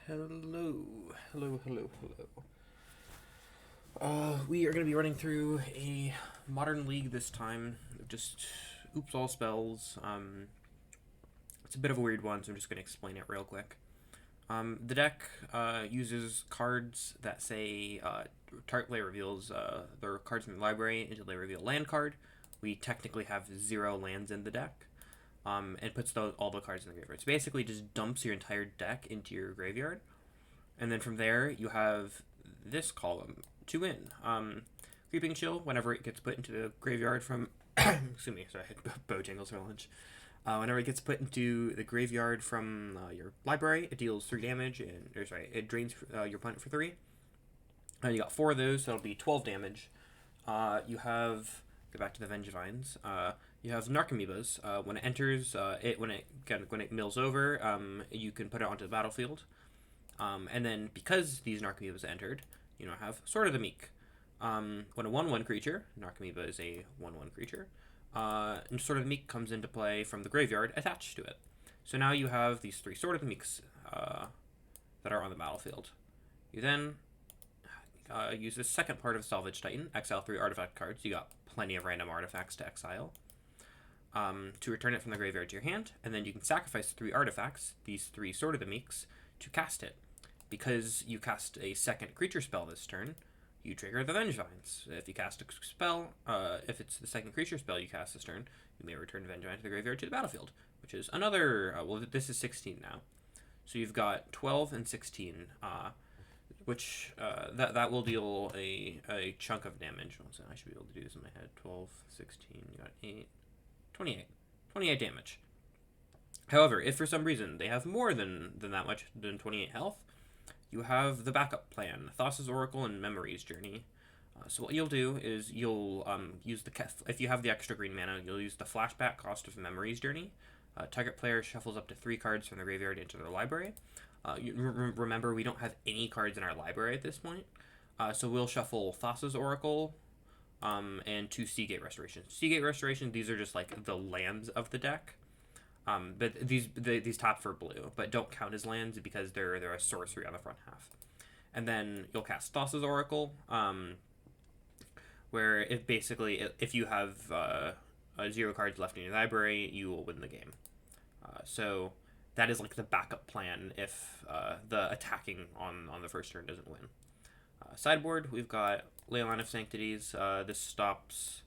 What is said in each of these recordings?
Hello, hello, hello, hello. We are going to be running through a modern league this time. Just oops, all spells. It's a bit of a weird one, so I'm just going to explain it real quick. The deck uses cards that say target player reveals their cards from the library until they reveal a land card. We technically have 0 lands in the deck. And puts all the cards in the graveyard. So basically, just dumps your entire deck into your graveyard, and then from there you have this column to win. Creeping Chill, whenever it gets put into the graveyard from, excuse me, sorry, I had Bojangles for lunch. Whenever it gets put into the graveyard from your library, it deals 3 damage, it drains your opponent for 3. You got 4 of those, so that'll be 12 damage. You have go back to the Vengevines. You have Narcomoebas. When it enters, when it mills over, you can put it onto the battlefield. And then because these Narcomoebas entered, you now have Sword of the Meek. When a 1/1 creature, Narcomoeba is a 1/1 creature, and Sword of the Meek comes into play from the graveyard attached to it. So now you have these 3 Sword of the Meeks that are on the battlefield. You then use the second part of Salvage Titan, exile 3 artifact cards. You got plenty of random artifacts to exile. To return it from the graveyard to your hand, and then you can sacrifice 3 artifacts, these 3 Sword of the Meeks, to cast it. Because you cast a second creature spell this turn, you trigger the Vengevines. If you cast a spell, if it's the second creature spell you cast this turn, you may return Vengevine to the graveyard to the battlefield, which is another, well, this is 16 now. So you've got 12 and 16, which that will deal a chunk of damage. So I should be able to do this in my head. 12, 16, you got 8, 28. 28 damage. However, if for some reason they have more than that much, than 28 health, you have the backup plan, Thassa's Oracle and Memory's Journey. So what you'll do is you'll use if you have the extra green mana, you'll use the flashback cost of Memory's Journey. Target player shuffles up to 3 cards from the graveyard into their library. Remember, we don't have any cards in our library at this point. So we'll shuffle Thassa's Oracle and 2 Seagate Restorations. Seagate Restorations, these are just like the lands of the deck. But these top for blue, but don't count as lands because they're a sorcery on the front half. And then you'll cast Thassa's Oracle, where if you have 0 cards left in your library, you will win the game. So that is like the backup plan if the attacking on the first turn doesn't win. Sideboard, we've got Leyline of Sanctities. This stops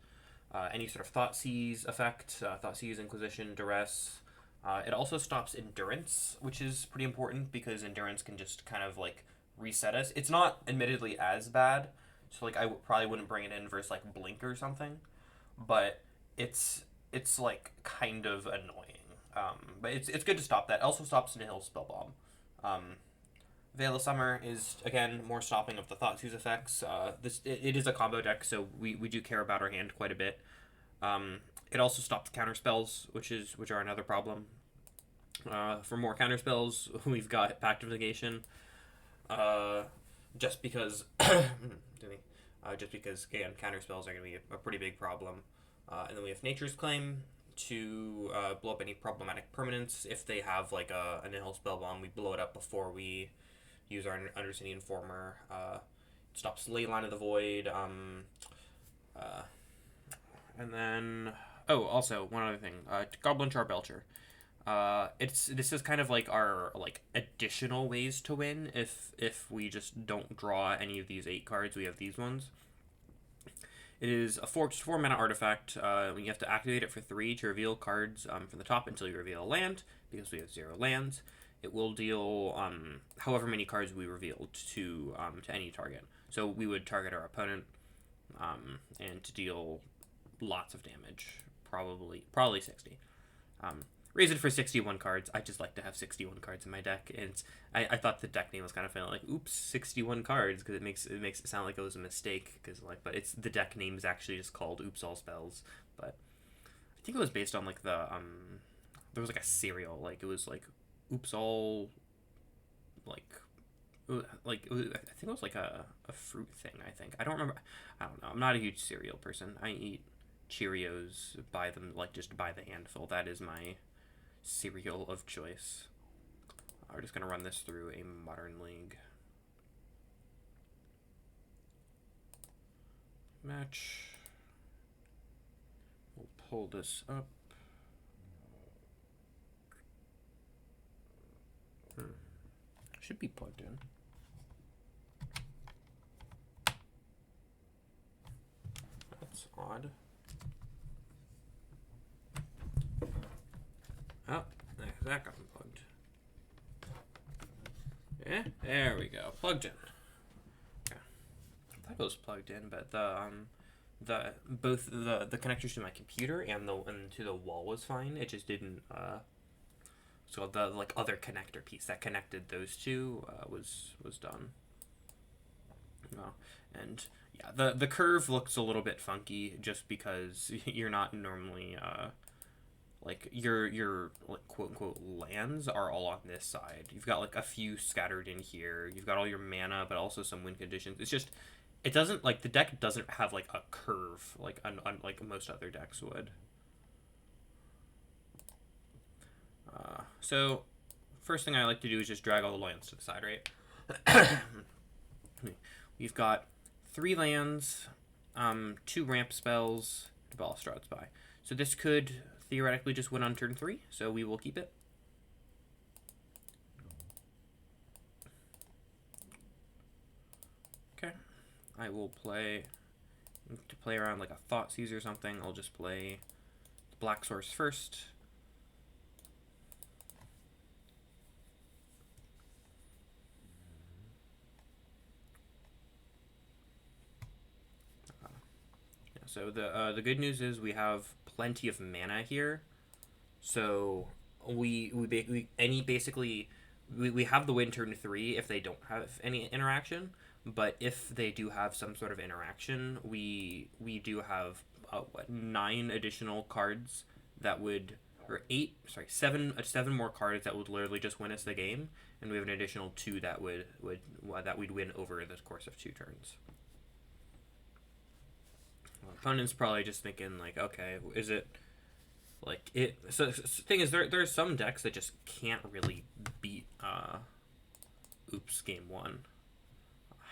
any sort of Thoughtseize effect, Thoughtseize, Inquisition, Duress. It also stops Endurance, which is pretty important because Endurance can just kind of like reset us. It's not admittedly as bad, so like I probably wouldn't bring it in versus like Blink or something, but it's like kind of annoying. But it's good to stop that. It also stops Nihil Spellbomb. Veil of Summer is, again, more stopping of the Thoughtseize effects. It is a combo deck, so we do care about our hand quite a bit. It also stops counter spells, which are another problem. For more counter spells, we've got Pact of Negation. Just because, again, counter spells are going to be a pretty big problem. And then we have Nature's Claim to blow up any problematic permanents. If they have like a Nihil Spellbomb, we blow it up before we use our Undercity Informer. It stops Leyline of the Void. And then also one other thing, Goblin Charbelcher. This is kind of like our like additional ways to win if we just don't draw any of these 8 cards. We have these ones. It is a 4 mana artifact. You have to activate it for 3 to reveal cards from the top until you reveal a land, because we have 0 lands. It will deal however many cards we revealed to any target. So we would target our opponent and to deal lots of damage, probably 60. Raise it for 61 cards. I just like to have 61 cards in my deck, and I thought the deck name was kind of funny, like oops, 61 cards, because it makes it sound like it was a mistake, but it's the deck name is actually just called Oops All Spells. But I think it was based on like there was like a cereal, like it was like Oops All, I think it was like a fruit thing. I think I don't remember. I don't know. I'm not a huge cereal person. I eat Cheerios, buy them like just by the handful. That is my cereal of choice. We're just gonna run this through a Modern League match. We'll pull this up. Should be plugged in. That's odd. Oh, that got unplugged. Yeah, there we go. Plugged in. Yeah. I thought it was plugged in, but both the connectors to my computer and to the wall was fine. It just didn't so the like other connector piece that connected those two was done. And yeah, the curve looks a little bit funky just because you're not normally like your like quote unquote lands are all on this side. You've got like a few scattered in here. You've got all your mana, but also some win conditions. It's just it doesn't like the deck doesn't have like a curve like like most other decks would. So first thing I like to do is just drag all the lands to the side, right? We've got 3 lands, 2 ramp spells, Balustrade Spy. So this could theoretically just win on turn 3, so we will keep it. Okay, I will play, to play around like a Thoughtseize or something, I'll just play the Black Source first. So the good news is we have plenty of mana here, so we basically have the win turn 3 if they don't have any interaction, but if they do have some sort of interaction, we do have 9 additional cards that would, or 7 more cards that would literally just win us the game, and we have an additional 2 that we'd win over the course of 2 turns. Opponent's probably just thinking like, okay, is it like it? So the thing is, there's some decks that just can't really beat Oops Game 1.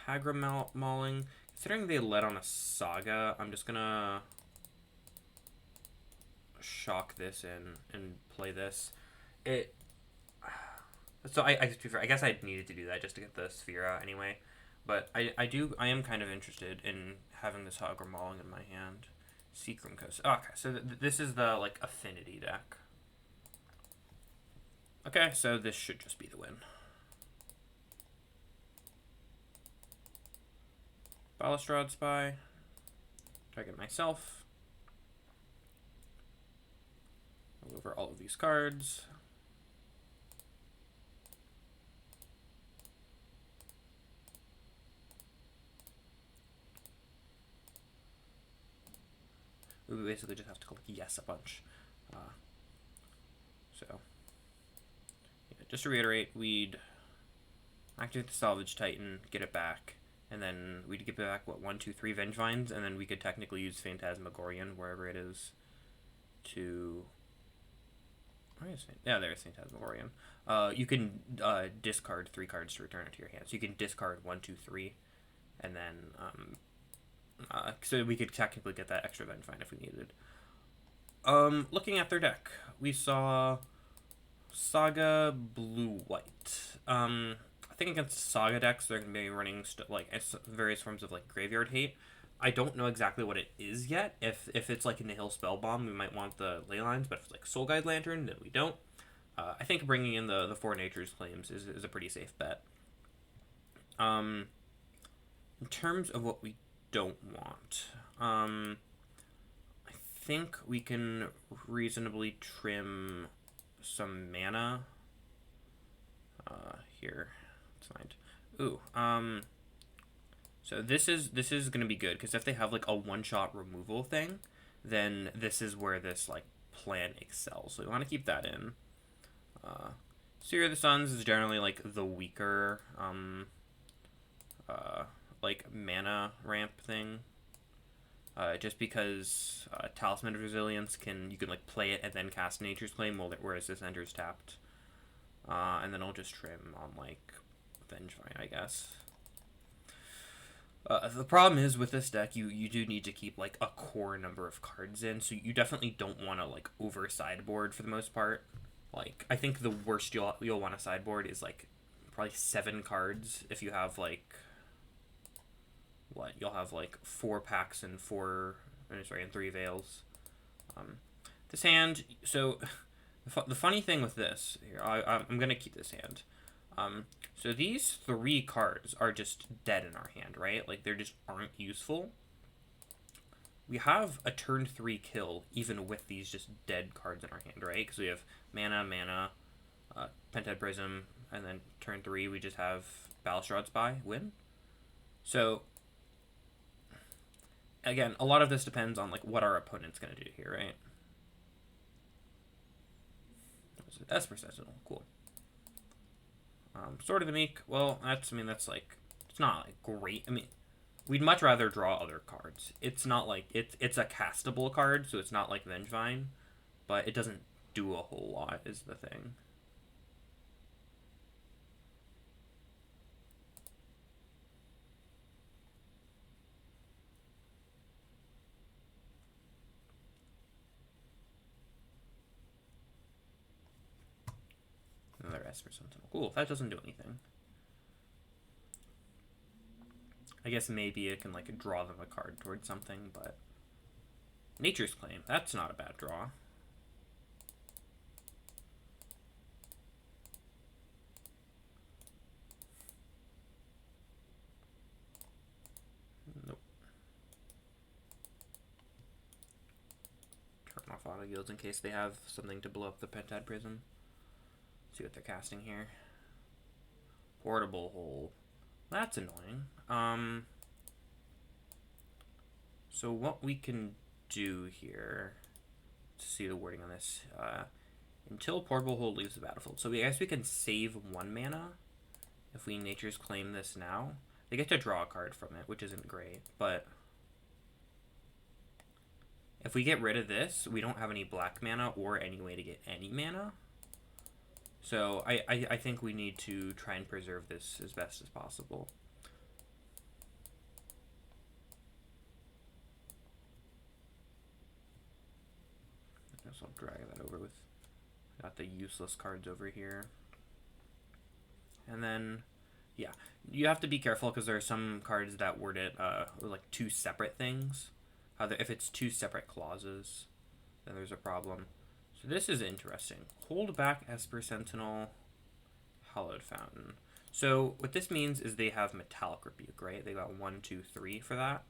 Hagra Mauling. Considering they led on a Saga, I'm just gonna shock this and play this. So I guess I needed to do that just to get the sphere out anyway. But I am kind of interested in having this Hagra Mauling in my hand. Seacrum Coast. Okay, so this is the like affinity deck. Okay, so this should just be the win. Balustrade Spy. Target myself. I'll go over all of these cards. We basically just have to click yes a bunch. So, yeah, just to reiterate, we'd activate the Salvage Titan, get it back, and then we'd get back, what, 1, 2, 3 Vengevines, and then we could technically use Phantasmagorian, wherever it is, to... Yeah, there's Phantasmagorian. You can discard 3 cards to return it to your hand. So you can discard 1, 2, 3, and then... so we could technically get that extra Vengevine if we needed. Looking at their deck, we saw Saga Blue-White. I think against Saga decks, they're going to be running various forms of like Graveyard Hate. I don't know exactly what it is yet. If it's like Nihil Spellbomb, we might want the Ley Lines, but if it's like Soul Guide Lantern, then we don't. I think bringing in the 4 Nature's Claims is a pretty safe bet. In terms of what we don't want, I think we can reasonably trim some mana here. Let's find. Ooh, so this is gonna be good because if they have like a one-shot removal thing, then this is where this like plan excels. So we want to keep that in. Seer of the Suns is generally like the weaker like mana ramp thing. Just because Talisman of Resilience you can like play it and then cast Nature's Claim, whereas this enters tapped. And then I'll just trim on, like, Vengevine, I guess. The problem is with this deck, you do need to keep, like, a core number of cards in, so you definitely don't want to, like, over sideboard for the most part. Like, I think the worst you'll want to sideboard is, like, probably 7 cards if you have, like, what? You'll have, like, 4 packs and 3 veils. This hand, so the funny thing with this, here, I'm going to keep this hand. So these 3 cards are just dead in our hand, right? Like, they just aren't useful. We have a turn 3 kill even with these just dead cards in our hand, right? Because we have mana, Pentad Prism, and then turn 3 we just have Balustrade Spy, win. So, again, a lot of this depends on, like, what our opponent's going to do here, right? Esper Sentinel, cool. Sword of the Meek, well, that's like, it's not, like, great. I mean, we'd much rather draw other cards. It's not like, it's a castable card, so it's not like Vengevine, but it doesn't do a whole lot, is the thing. Another Esper Sentinel. Cool, that doesn't do anything. I guess maybe it can, like, draw them a card towards something, but... Nature's Claim, that's not a bad draw. Nope. Turn off auto yields in case they have something to blow up the Pentad Prism. See what they're casting here. Portable Hole. That's annoying. So what we can do here, to see the wording on this, until Portable Hole leaves the battlefield. So I guess we can save 1 mana if we Nature's Claim this now. They get to draw a card from it, which isn't great, but if we get rid of this, we don't have any black mana or any way to get any mana. So I think we need to try and preserve this as best as possible. I guess I'll drag that over with, got the useless cards over here. And then, yeah, you have to be careful because there are some cards that word it like 2 separate things. If it's 2 separate clauses, then there's a problem. So this is interesting. Hold back Esper Sentinel, Hallowed Fountain. So what this means is they have Metallic Rebuke, right? They got 1, 2, 3 for that.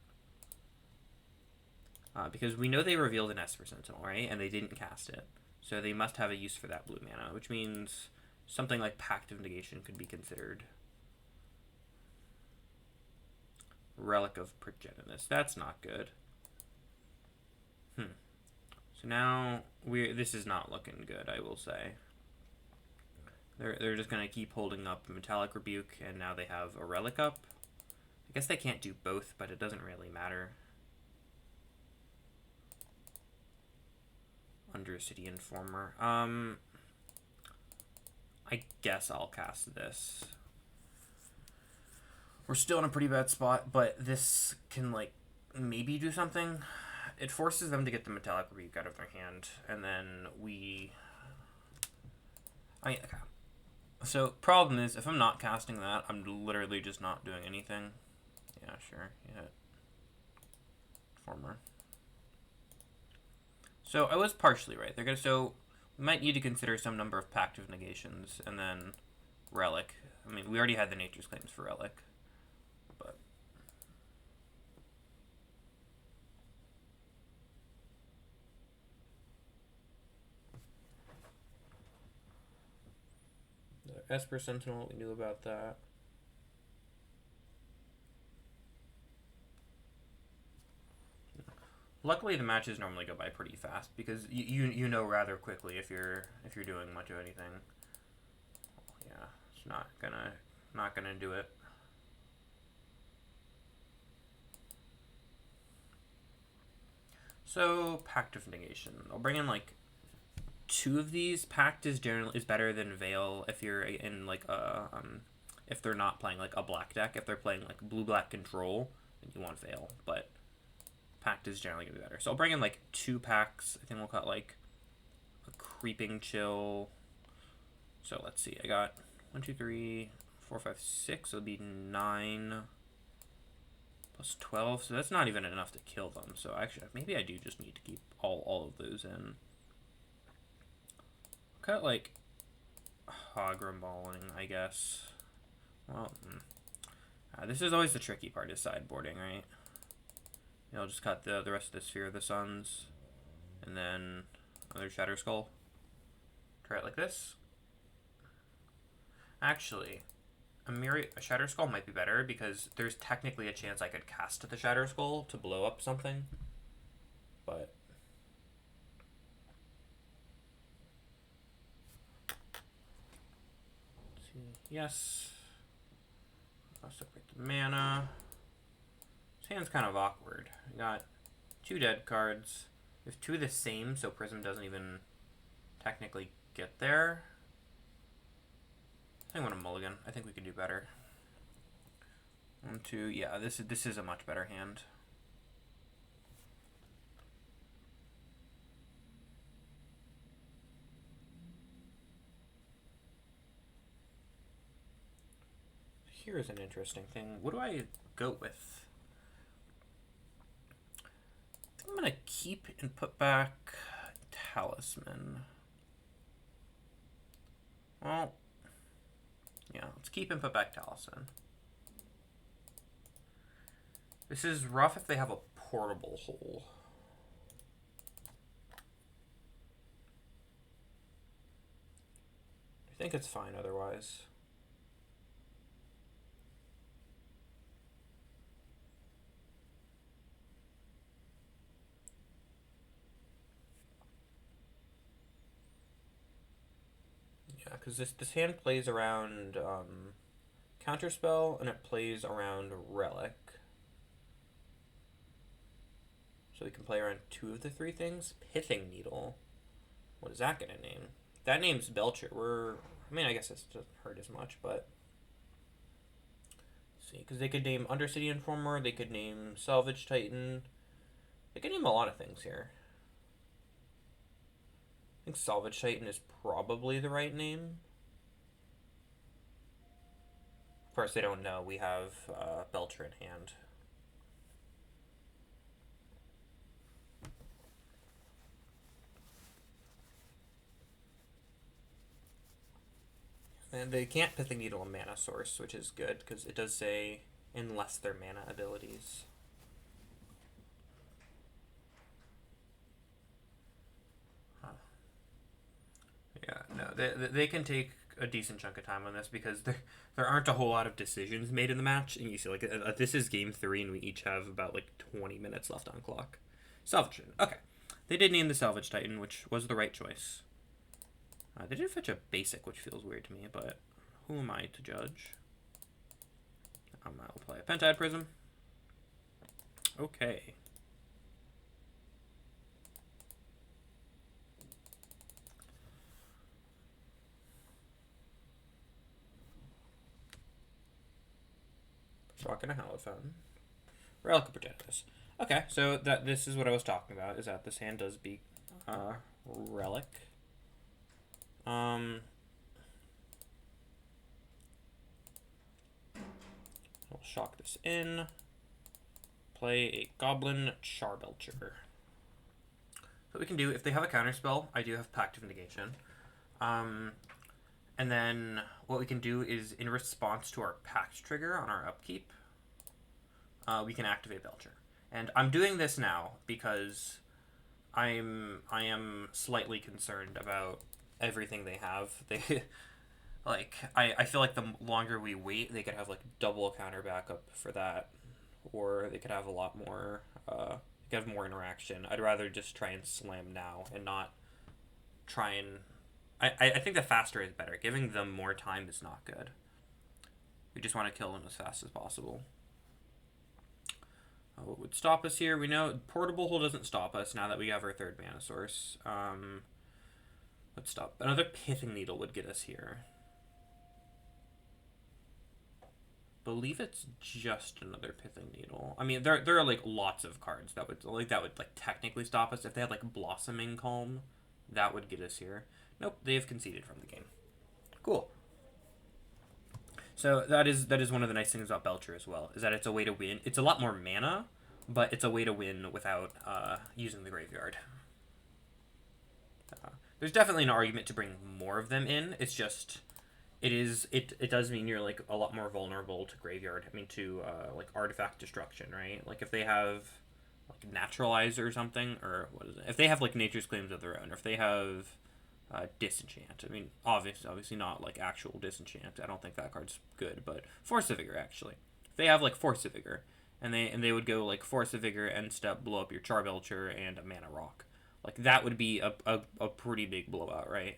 Because we know they revealed an Esper Sentinel, right? And they didn't cast it. So they must have a use for that blue mana, which means something like Pact of Negation could be considered. Relic of Progenitus. That's not good. So now this is not looking good, I will say. They're just gonna keep holding up Metallic Rebuke, and now they have a Relic up. I guess they can't do both, but it doesn't really matter. Undercity Informer. I guess I'll cast this. We're still in a pretty bad spot, but this can, like, maybe do something. It forces them to get the Metallic Rebuke out of their hand, and then okay. So, problem is, if I'm not casting that, I'm literally just not doing anything. Yeah, sure, you hit. Former. So, I was partially right. So, we might need to consider some number of Pact of Negations, and then Relic. I mean, we already had the Nature's Claims for Relic. But the Esper Sentinel, we knew about that. Luckily, the matches normally go by pretty fast because you know rather quickly if you're doing much of anything. Yeah, it's not gonna do it. So, Pact of Negation. I'll bring in, like, two of these. Pact is better than Veil if you're in like a if they're not playing like a black deck. If they're playing like blue-black control, then you want Veil. But Pact is generally gonna be better. So I'll bring in like 2 packs. I think we'll cut like a Creeping Chill. So let's see. I got 1, 2, 3, 4, 5, 6. So it'll be 9 plus 12. So that's not even enough to kill them. So actually, maybe I do just need to keep all of those in. Cut like Hogrim Balling, I guess. Well, this is always the tricky part, is sideboarding, right? I'll just cut the rest of the Sphere of the Suns, and then another Shatter Skull. Try it like this. Actually, a Shatter Skull might be better, because there's technically a chance I could cast the Shatter Skull to blow up something. But let's see. Yes. I'll separate the mana. This hand's kind of awkward. We got 2 dead cards. We have 2 of the same, so Prism doesn't even technically get there. I think I want a mulligan. I think we can do better. 1, 2. Yeah, this is a much better hand. Here's an interesting thing. What do I go with? I think I'm gonna keep and put back Talisman. Well, yeah, let's keep and put back Talisman. This is rough if they have a portable hole. I think it's fine otherwise. Yeah, because this hand plays around Counterspell, and it plays around Relic. So we can play around 2 of the 3 things. Pithing Needle. What is that gonna name? That name's Belcher. I mean, I guess this doesn't hurt as much, but let's see, because they could name Undercity Informer, they could name Salvage Titan. They could name a lot of things here. I think Salvage Titan is probably the right name. Of course, they don't know we have Belcher in hand. And they can't Pithing Needle a mana source, which is good, because it does say, unless their mana abilities. Huh. Yeah, no, they can take a decent chunk of time on this, because there aren't a whole lot of decisions made in the match, and you see, like, this is game 3, and we each have about, like, 20 minutes left on clock. Salvage Titan. Okay. They did name the Salvage Titan, which was the right choice. They did fetch a basic, which feels weird to me, but who am I to judge? I'll play a Pentad Prism. Okay. Shock and a Hallowed Fountain. Relic of Progenitus. Okay, so this is what I was talking about, is that this hand does beat Relic. I'll shock this in. Play a Goblin Charbelcher. So what we can do, if they have a counterspell, I do have Pact of Negation. And then what we can do is, in response to our Pact trigger on our upkeep, we can activate Belcher. And I'm doing this now because I am slightly concerned about everything they have. They like I feel like the longer we wait, they could have like double counter backup for that, or they could have a lot more. They could have more interaction. I'd rather just try and slam now and not try and. I think the faster is better. Giving them more time is not good. We just want to kill them as fast as possible. What would stop us here? We know Portable Hole doesn't stop us now that we have our 3rd mana source. Let's stop. Another Pithing Needle would get us here. Believe it's just another Pithing Needle. I mean, there are like lots of cards that would technically stop us. If they had like Blossoming Calm, that would get us here. Nope, they have conceded from the game. Cool. So that is one of the nice things about Belcher as well, is that it's a way to win. It's a lot more mana, but it's a way to win without using the graveyard. There's definitely an argument to bring more of them in. It's just it does mean you're like a lot more vulnerable to graveyard. I mean to like artifact destruction, right? Like if they have like Naturalize or something, or what is it? If they have like Nature's Claims of their own, or if they have Disenchant. I mean, obviously not like actual Disenchant. I don't think that card's good, but Force of Vigor actually. If they have like Force of Vigor, and they would go like Force of Vigor, end step, blow up your Charbelcher and a Mana Rock. Like that would be a pretty big blowout, right?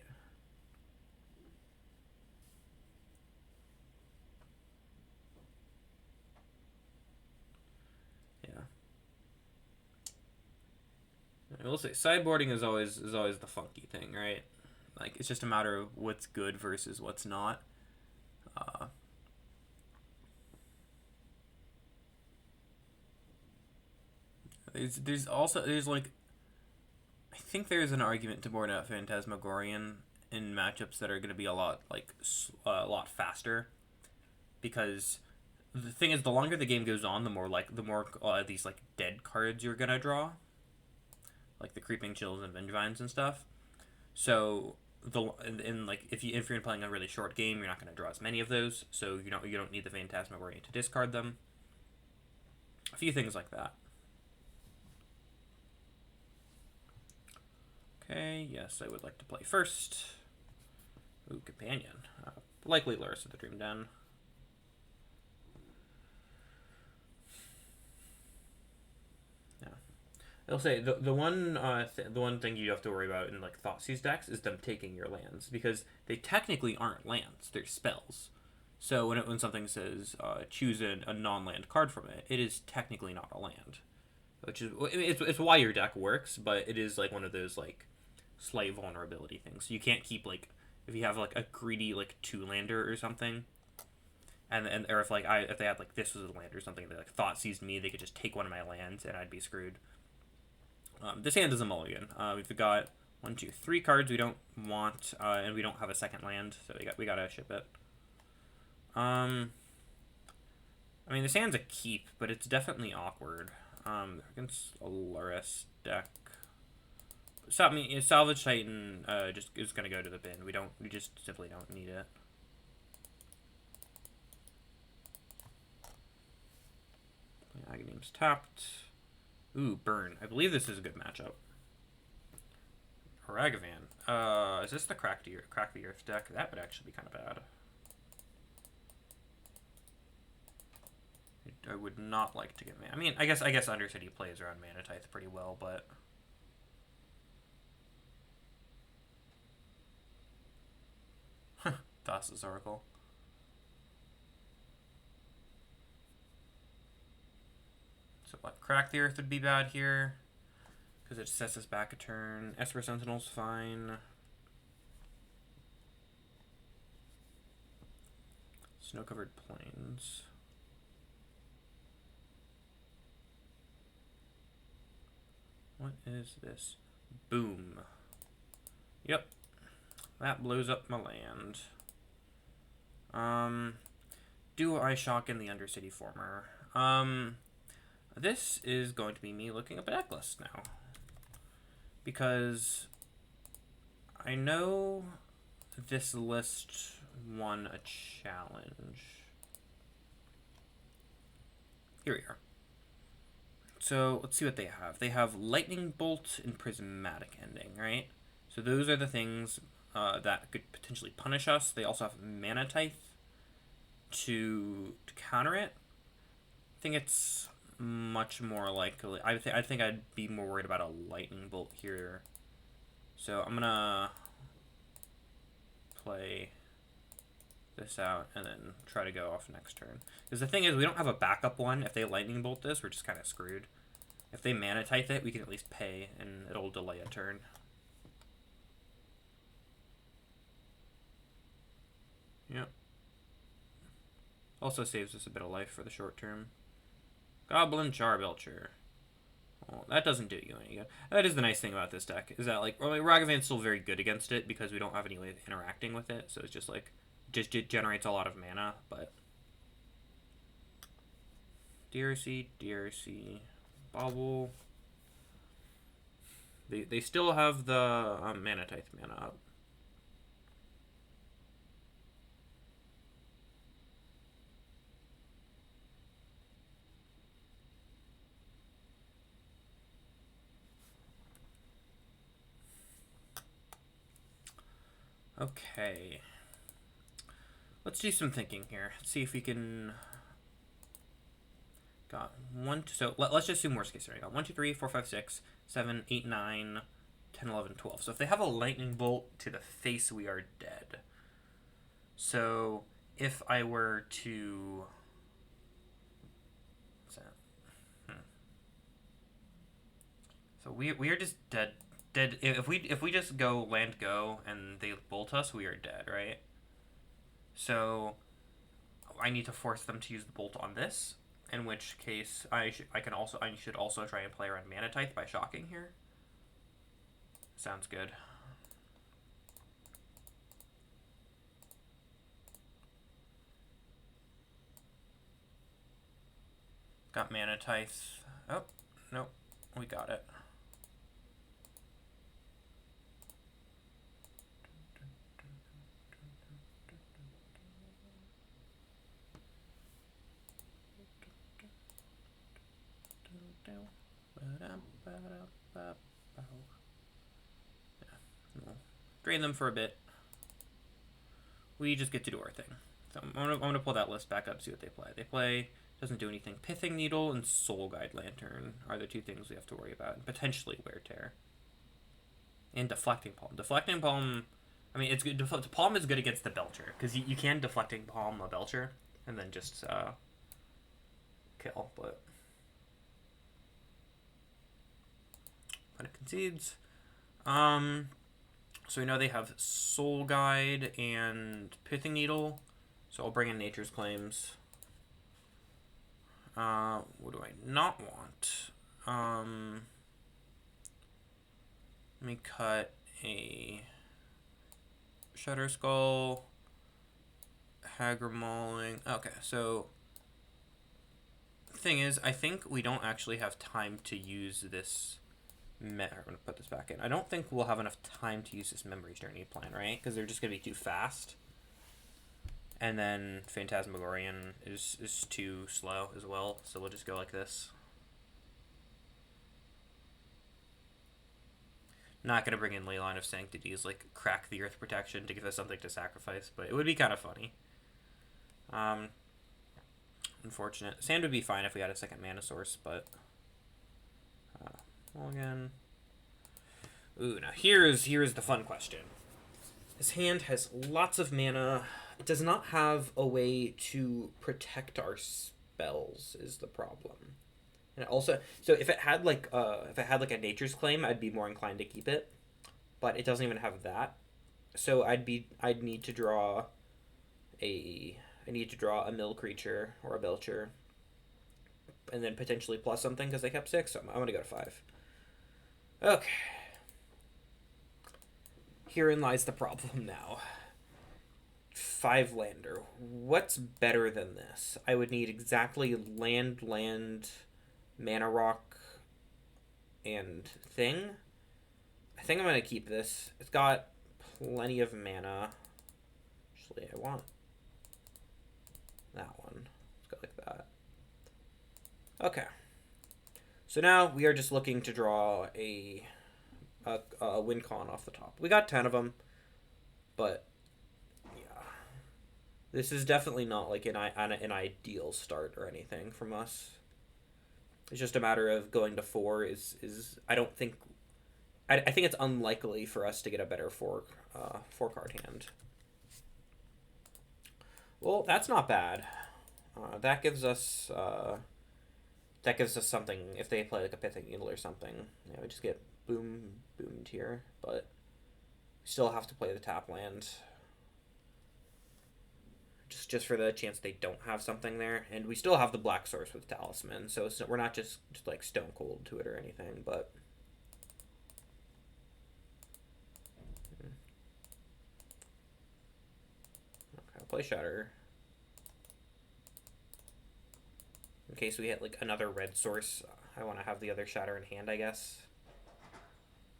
Yeah. I will say sideboarding is always the funky thing, right? Like it's just a matter of what's good versus what's not. There's like I think there's an argument to board out Phantasmagorian in matchups that are going to be a lot faster, because the thing is the longer the game goes on, the more these like dead cards you're gonna draw, like the Creeping Chills and Vengevines and stuff. So like if you're playing a really short game, you're not going to draw as many of those. So you don't need the Phantasmagorian to discard them. A few things like that. Okay, yes, I would like to play first. Ooh, Companion. Likely Lurrus of the Dream Den. Yeah. I'll say the one thing you have to worry about in like Thoughtseize decks is them taking your lands, because they technically aren't lands; they're spells. So when something says choose a non-land card from it, it is technically not a land, which is it's why your deck works, but it is like one of those like slight vulnerability things. You can't keep like if you have like a greedy like 2-lander or something, and or if they had like this was a land or something, they like Thoughtseized me, they could just take one of my lands and I'd be screwed. This hand is a mulligan. We've got 1, 2, 3 cards we don't want, and we don't have a second land, so we gotta ship it. I mean, this hand's a keep, but it's definitely awkward. Against a Lurrus deck. So, I mean, Salvage Titan just is gonna go to the bin. We just simply don't need it. Aghanim tapped. Ooh, Burn. I believe this is a good matchup. Haragavan. Is this the Crack the Earth deck? That would actually be kind of bad. I would not like to get mana. I mean, I guess Undercity plays around Mana Tithe pretty well, but Thassa's Oracle. So what? Crack the Earth would be bad here, because it sets us back a turn. Esper Sentinel's fine. Snow-covered plains. What is this? Boom. Yep. That blows up my land. Do I shock in the Undercity Former? This is going to be me looking up a deck list now, because I know this list won a challenge. Here we are. So let's see what they have. They have Lightning Bolt and Prismatic Ending, right? So those are the things that could potentially punish us. They also have Mana Tithe to counter it. I think it's much more likely. I think I'd be more worried about a Lightning Bolt here. So I'm gonna play this out and then try to go off next turn. Because the thing is, we don't have a backup one. If they Lightning Bolt this, we're just kind of screwed. If they Mana Tithe it, we can at least pay, and it'll delay a turn. Yep. Also saves us a bit of life for the short term. Goblin Charbelcher. Well, that doesn't do you any good. That is the nice thing about this deck, is that, like, Ragavan's still very good against it because we don't have any way of interacting with it, so it's just, like, just it generates a lot of mana, but... DRC, Bobble. They still have the Mana Tithe mana up. Okay. Let's do some thinking here. Let's see if we can... Got one... So let's just do worst case scenario. 1, 2, 3, 4, 5, 6, 7, 8, 9, 10, 11, 12. So if they have a lightning bolt to the face, we are dead. So if I were to... What's that? So we are just dead. Dead. If we just go land go and they bolt us, we are dead, right? So I need to force them to use the bolt on this. In which case, I should also try and play around Mana Tithe by shocking here. Sounds good. Got Mana Tithe. Oh, nope. We got it. Drain them for a bit. We just get to do our thing. So I'm gonna pull that list back up, see what they play. They play, doesn't do anything. Pithing Needle and Soul Guide Lantern are the two things we have to worry about. And potentially Wear Tear. And Deflecting Palm. Deflecting Palm, I mean, it's good. Palm is good against the Belcher, because you can Deflecting Palm a Belcher and then just kill, but... Opponent concedes. So we know they have Soul Guide and Pithing Needle. So I'll bring in Nature's Claims. What do I not want? Let me cut a Shutter Skull, Hagra Mauling. Okay, so the thing is, I think we don't actually have time to use this. I'm going to put this back in. I don't think we'll have enough time to use this Memory Journey plan, right? Because they're just going to be too fast. And then Phantasmagorian is too slow as well, so we'll just go like this. Not going to bring in Leyline of Sanctities, like crack the Earth Protection to give us something to sacrifice, but it would be kind of funny. Unfortunate. Sand would be fine if we had a second mana source, but... Again. Ooh, now here is the fun question. His hand has lots of mana. It does not have a way to protect our spells is the problem. And also, so if it had like a Nature's Claim, I'd be more inclined to keep it. But it doesn't even have that. So I'd need to draw a mill creature or a Belcher. And then potentially plus something because they kept 6, so I'm going to go to 5. Okay. Herein lies the problem now. 5 lander. What's better than this? I would need exactly land, mana rock, and thing. I think I'm going to keep this. It's got plenty of mana. Actually, I want that one. Let's go like that. Okay. So now we are just looking to draw a win con off the top. We got 10 of them, but yeah, this is definitely not like an ideal start or anything from us. It's just a matter of going to 4 is I don't think I think it's unlikely for us to get a better 4 card hand. Well, that's not bad. That gives us something if they play like a Pithing Needle or something. Yeah, we just get boomed here, but we still have to play the tap land. just for the chance they don't have something there. And we still have the black source with Talisman, so we're not just like stone cold to it or anything, but... Okay, I'll play Shatter. In case we hit like another red source, I want to have the other Shatter in hand, I guess.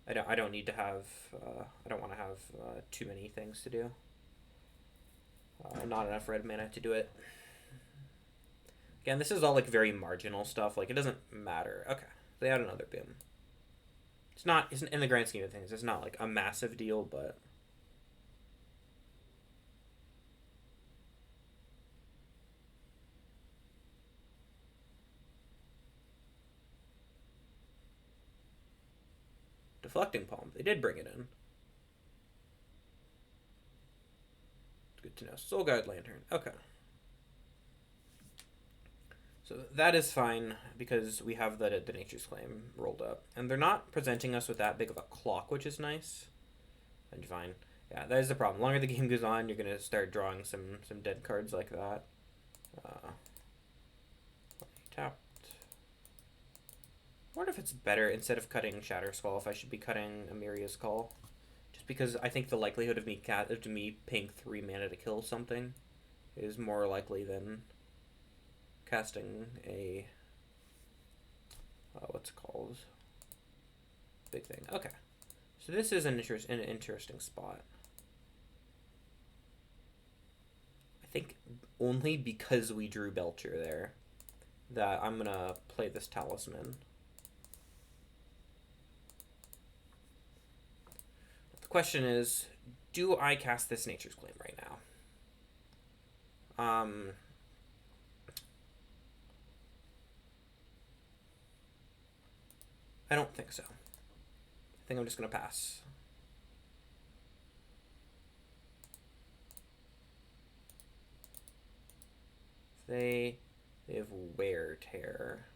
I don't need to have, I don't want to have too many things to do. Not enough red mana to do it. Again, this is all like very marginal stuff. Like, it doesn't matter. Okay, they had another boom. It's in the grand scheme of things, it's not like a massive deal, but... Deflecting Palm. They did bring it in. It's good to know. Soul Guide Lantern. Okay. So that is fine because we have the Nature's Claim rolled up. And they're not presenting us with that big of a clock, which is nice. And fine. Yeah, that is the problem. The longer the game goes on, you're going to start drawing some dead cards like that. Tapped. I wonder if it's better, instead of cutting Shatter Skull, if I should be cutting Amiria's Call. Just because I think the likelihood of me paying 3 mana to kill something is more likely than casting a... what's it called? Big thing. Okay. So this is an interesting spot. I think only because we drew Belcher there that I'm going to play this Talisman. The question is, do I cast this Nature's Claim right now? I don't think so. I think I'm just going to pass. They have Wear Tear.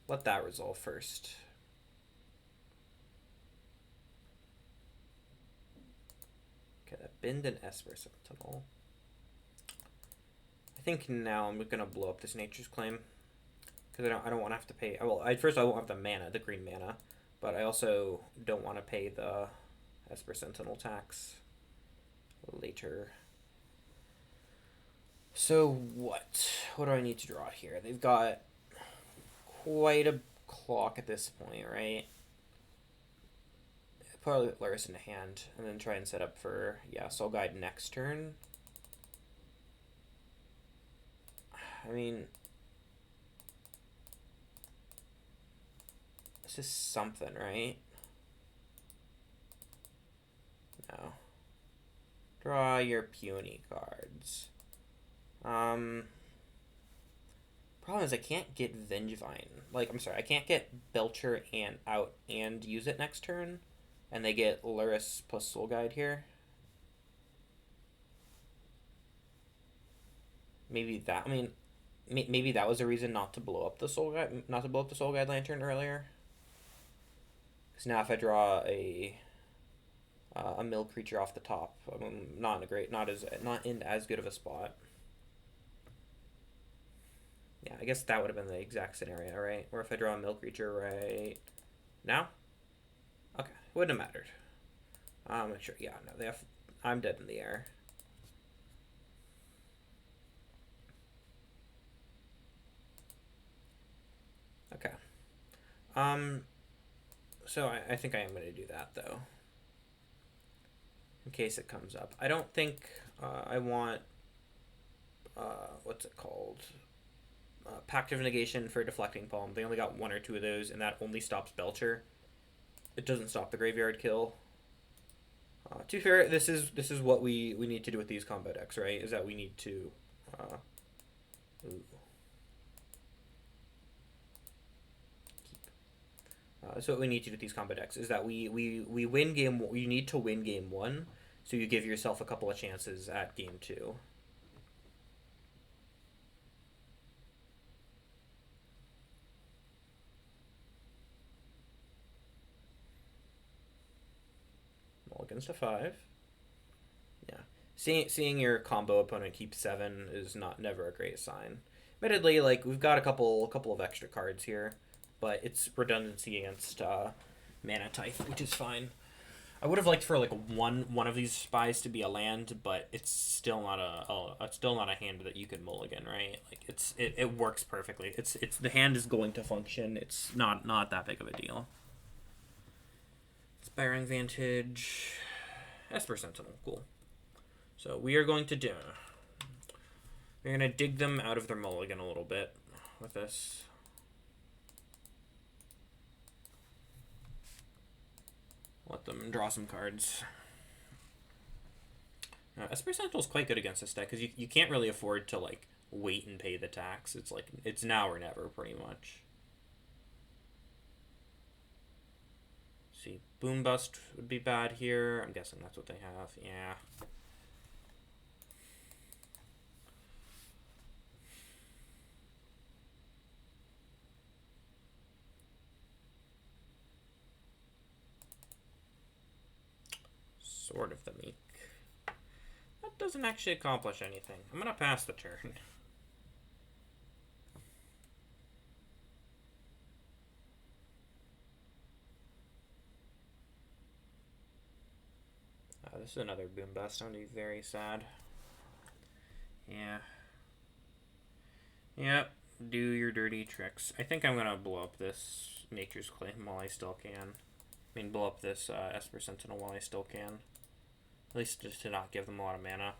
Let that resolve first. Okay, that Bend and Esper Sentinel. I think now I'm gonna blow up this Nature's Claim because I don't want to have to pay. Well, first I won't have the mana, the green mana, but I also don't want to pay the Esper Sentinel tax later. So what do I need to draw here? They've got quite a clock at this point, right? Probably put Laris into hand and then try and set up for, yeah, Soul Guide next turn. I mean, this is something, right? No. Draw your puny cards. Problem is I can't get Vengevine. Like, I'm sorry, I can't get Belcher out and use it next turn. And they get Luris plus Soul Guide here. Maybe that, I mean, maybe that was a reason not to blow up the Soul Guide Lantern earlier. Because now if I draw a mill creature off the top, I'm not in as good of a spot. Yeah, I guess that would have been the exact scenario, right? Or if I draw a mill creature right now. Okay, wouldn't have mattered. Sure. Yeah, no, I'm dead in the air. Okay. So I think I am going to do that though, in case it comes up. I don't think I want what's it called? Pact of Negation for Deflecting Palm. They only got 1 or 2 of those, and that only stops Belcher. It doesn't stop the graveyard kill. To be fair, this is what we need to do with these combo decks, right? Is that we need to so what we need to do with these combo decks is that we win game. You need to win game 1, so you give yourself a couple of chances at game 2. Mulligans to 5. Seeing your combo opponent keep 7 is not never a great sign. Admittedly, like we've got a couple of extra cards here, but it's redundancy against mana type, which is fine. I would have liked for like one of these spies to be a land, but it's still not a hand that you can mulligan, right? Like it works perfectly. It's the hand is going to function. It's not that big of a deal. Inspiring Vantage, Esper Sentinel, cool. So we are going to do. We're gonna dig them out of their mulligan a little bit with this. Let them draw some cards. Esper Sentinel is quite good against this deck because you can't really afford to like wait and pay the tax. It's like it's now or never pretty much. See, Boom Bust would be bad here. I'm guessing that's what they have. Yeah. Sword of the Meek. That doesn't actually accomplish anything. I'm gonna pass the turn. This is another Boom Bust. I'm gonna be very sad. Yeah. Yep. Do your dirty tricks. I think I'm gonna blow up this Nature's Claim while I still can. I mean, blow up this Esper Sentinel while I still can. At least just to not give them a lot of mana.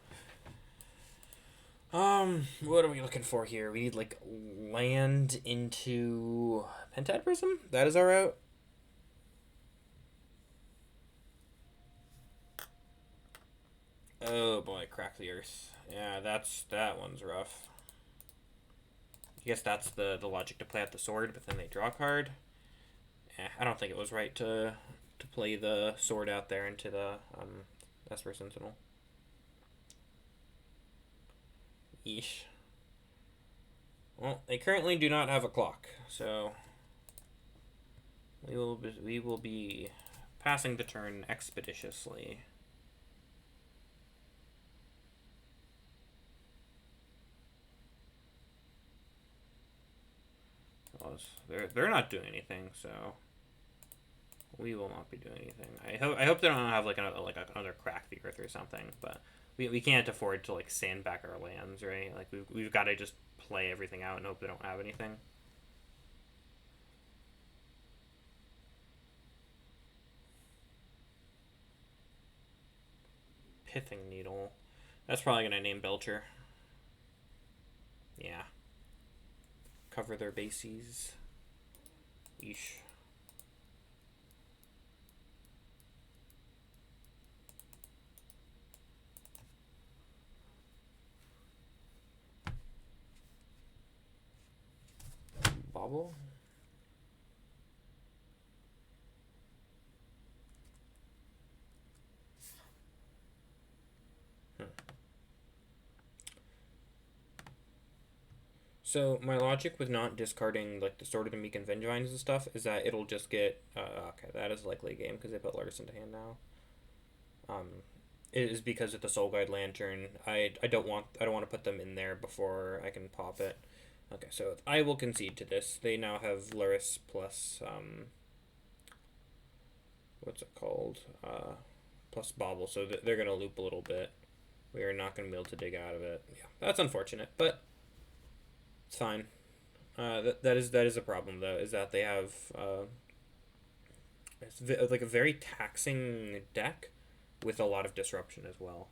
What are we looking for here? We need, like, land into Pentad Prism? That is our route? Oh boy, Crack the Earth. Yeah, that one's rough. I guess that's the logic to play out the sword, but then they draw a card. I don't think it was right to play the sword out there into the Esper Sentinel. Yeesh. Well, they currently do not have a clock, so we will be passing the turn expeditiously. They're not doing anything, so we will not be doing anything. I hope they don't have like another Crack the Earth or something, but we can't afford to like sandbag our lands, right? Like we've got to just play everything out and hope they don't have anything. Pithing Needle. That's probably gonna name Belcher. Yeah. Cover their bases. Yeesh. Bobble. So my logic with not discarding like the Sword of the Meek and Vengevines and stuff is that it'll just get okay. That is likely a game because they put Lurrus into hand now. It is because of the Soul Guide Lantern. I don't want to put them in there before I can pop it. Okay, so I will concede to this. They now have Lurrus plus what's it called? Plus Bobble, so they're gonna loop a little bit. We are not gonna be able to dig out of it. Yeah, that's unfortunate, but it's fine. That is a problem though. Is that they have it's like a very taxing deck with a lot of disruption as well.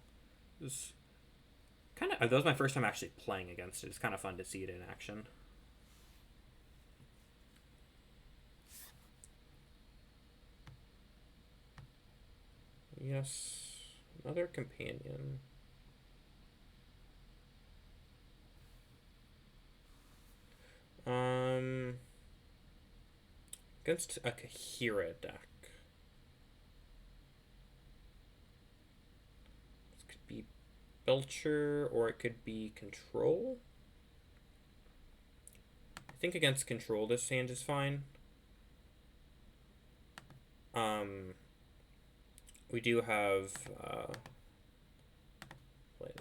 It's kind of that was my first time actually playing against it. It's kind of fun to see it in action. Yes, another companion. Against a Kahira deck. This could be Belcher or it could be Control. I think against Control this hand is fine. We do have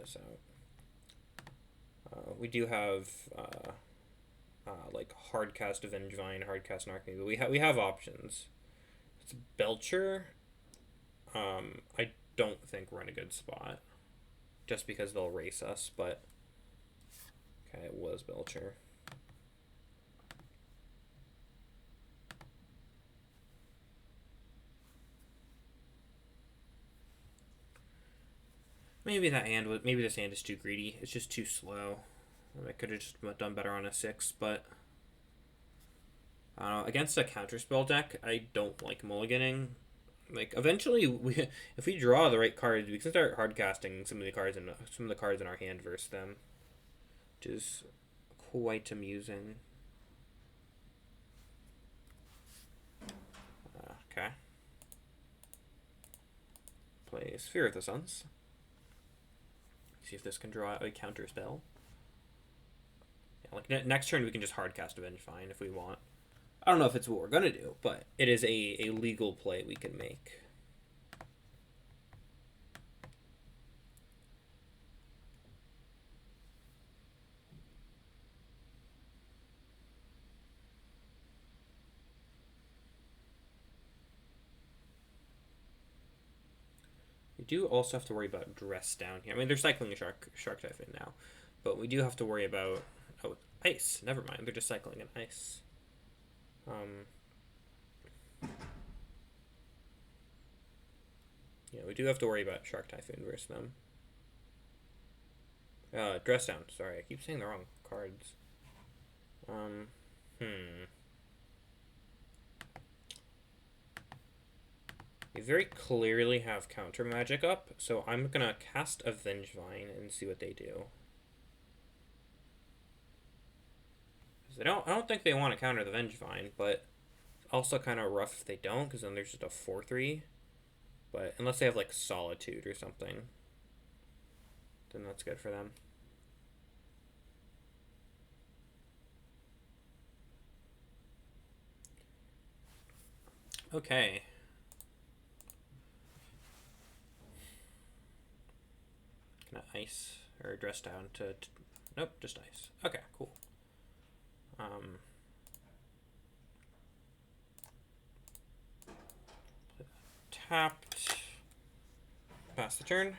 this out. We do have like Hardcast Avengevine, Hardcast Narc, but we have options. It's Belcher. I don't think we're in a good spot, just because they'll race us. But okay, it was Belcher. Maybe this hand is too greedy. It's just too slow. I could have just done better on a 6, but against a counterspell deck, I don't like mulliganing. Like eventually, if we draw the right cards, we can start hard casting some of the cards in our hand versus them, which is quite amusing. Okay. Play Sphere of the Suns. See if this can draw a counter spell. Yeah, like next turn we can just hardcast Avengevine if we want. I don't know if it's what we're gonna do, but it is a legal play we can make. We do also have to worry about Dress down here. I mean, they're cycling a Shark Typhoon now, but we do have to worry about Ice. Never mind, they're just cycling an Ice. Yeah, we do have to worry about Shark Typhoon versus them. Dress down. Sorry, I keep saying the wrong cards. We very clearly have counter magic up, so I'm gonna cast Avengevine and see what they do. I don't think they want to counter the Avengevine, but also kind of rough if they don't, because then there's just a 4/3. But unless they have like Solitude or something, then that's good for them. Okay. Can I Ice or Dress down to nope, just Ice. Okay, cool. Tapped. Pass the turn.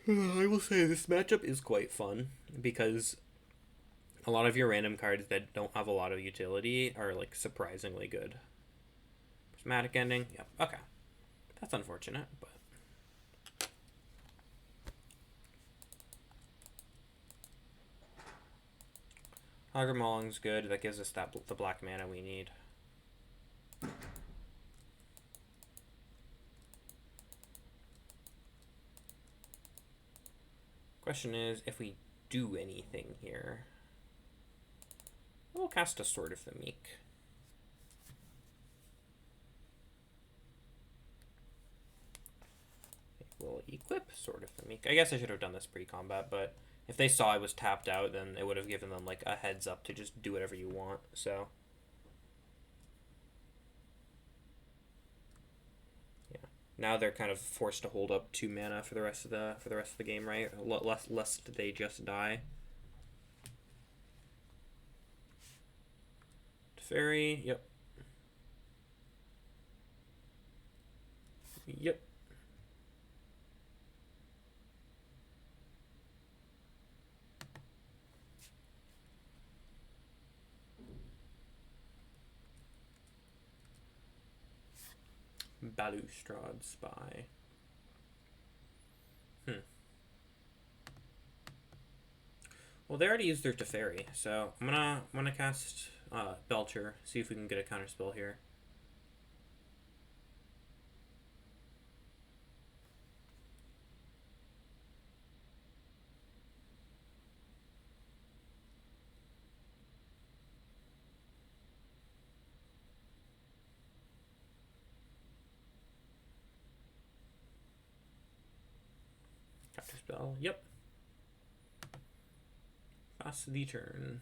I will say this matchup is quite fun because a lot of your random cards that don't have a lot of utility are like surprisingly good. Prismatic Ending. Yep. Okay. That's unfortunate, but Hogger Mauling's good. That gives us the black mana we need. Question is if we do anything here. We'll cast a Sword of the Meek. We'll equip Sword of the Meek. I guess I should have done this pre-combat, but if they saw I was tapped out, then it would have given them like a heads up to just do whatever you want. So yeah, now they're kind of forced to hold up 2 mana for the rest of the game, right? Lest they just die. Fairy, yep. Yep. Balustrade Spy. Well, they already used their Teferi, so I'm gonna cast Belcher, see if we can get a counterspell here. Counterspell. Yep. Pass the turn.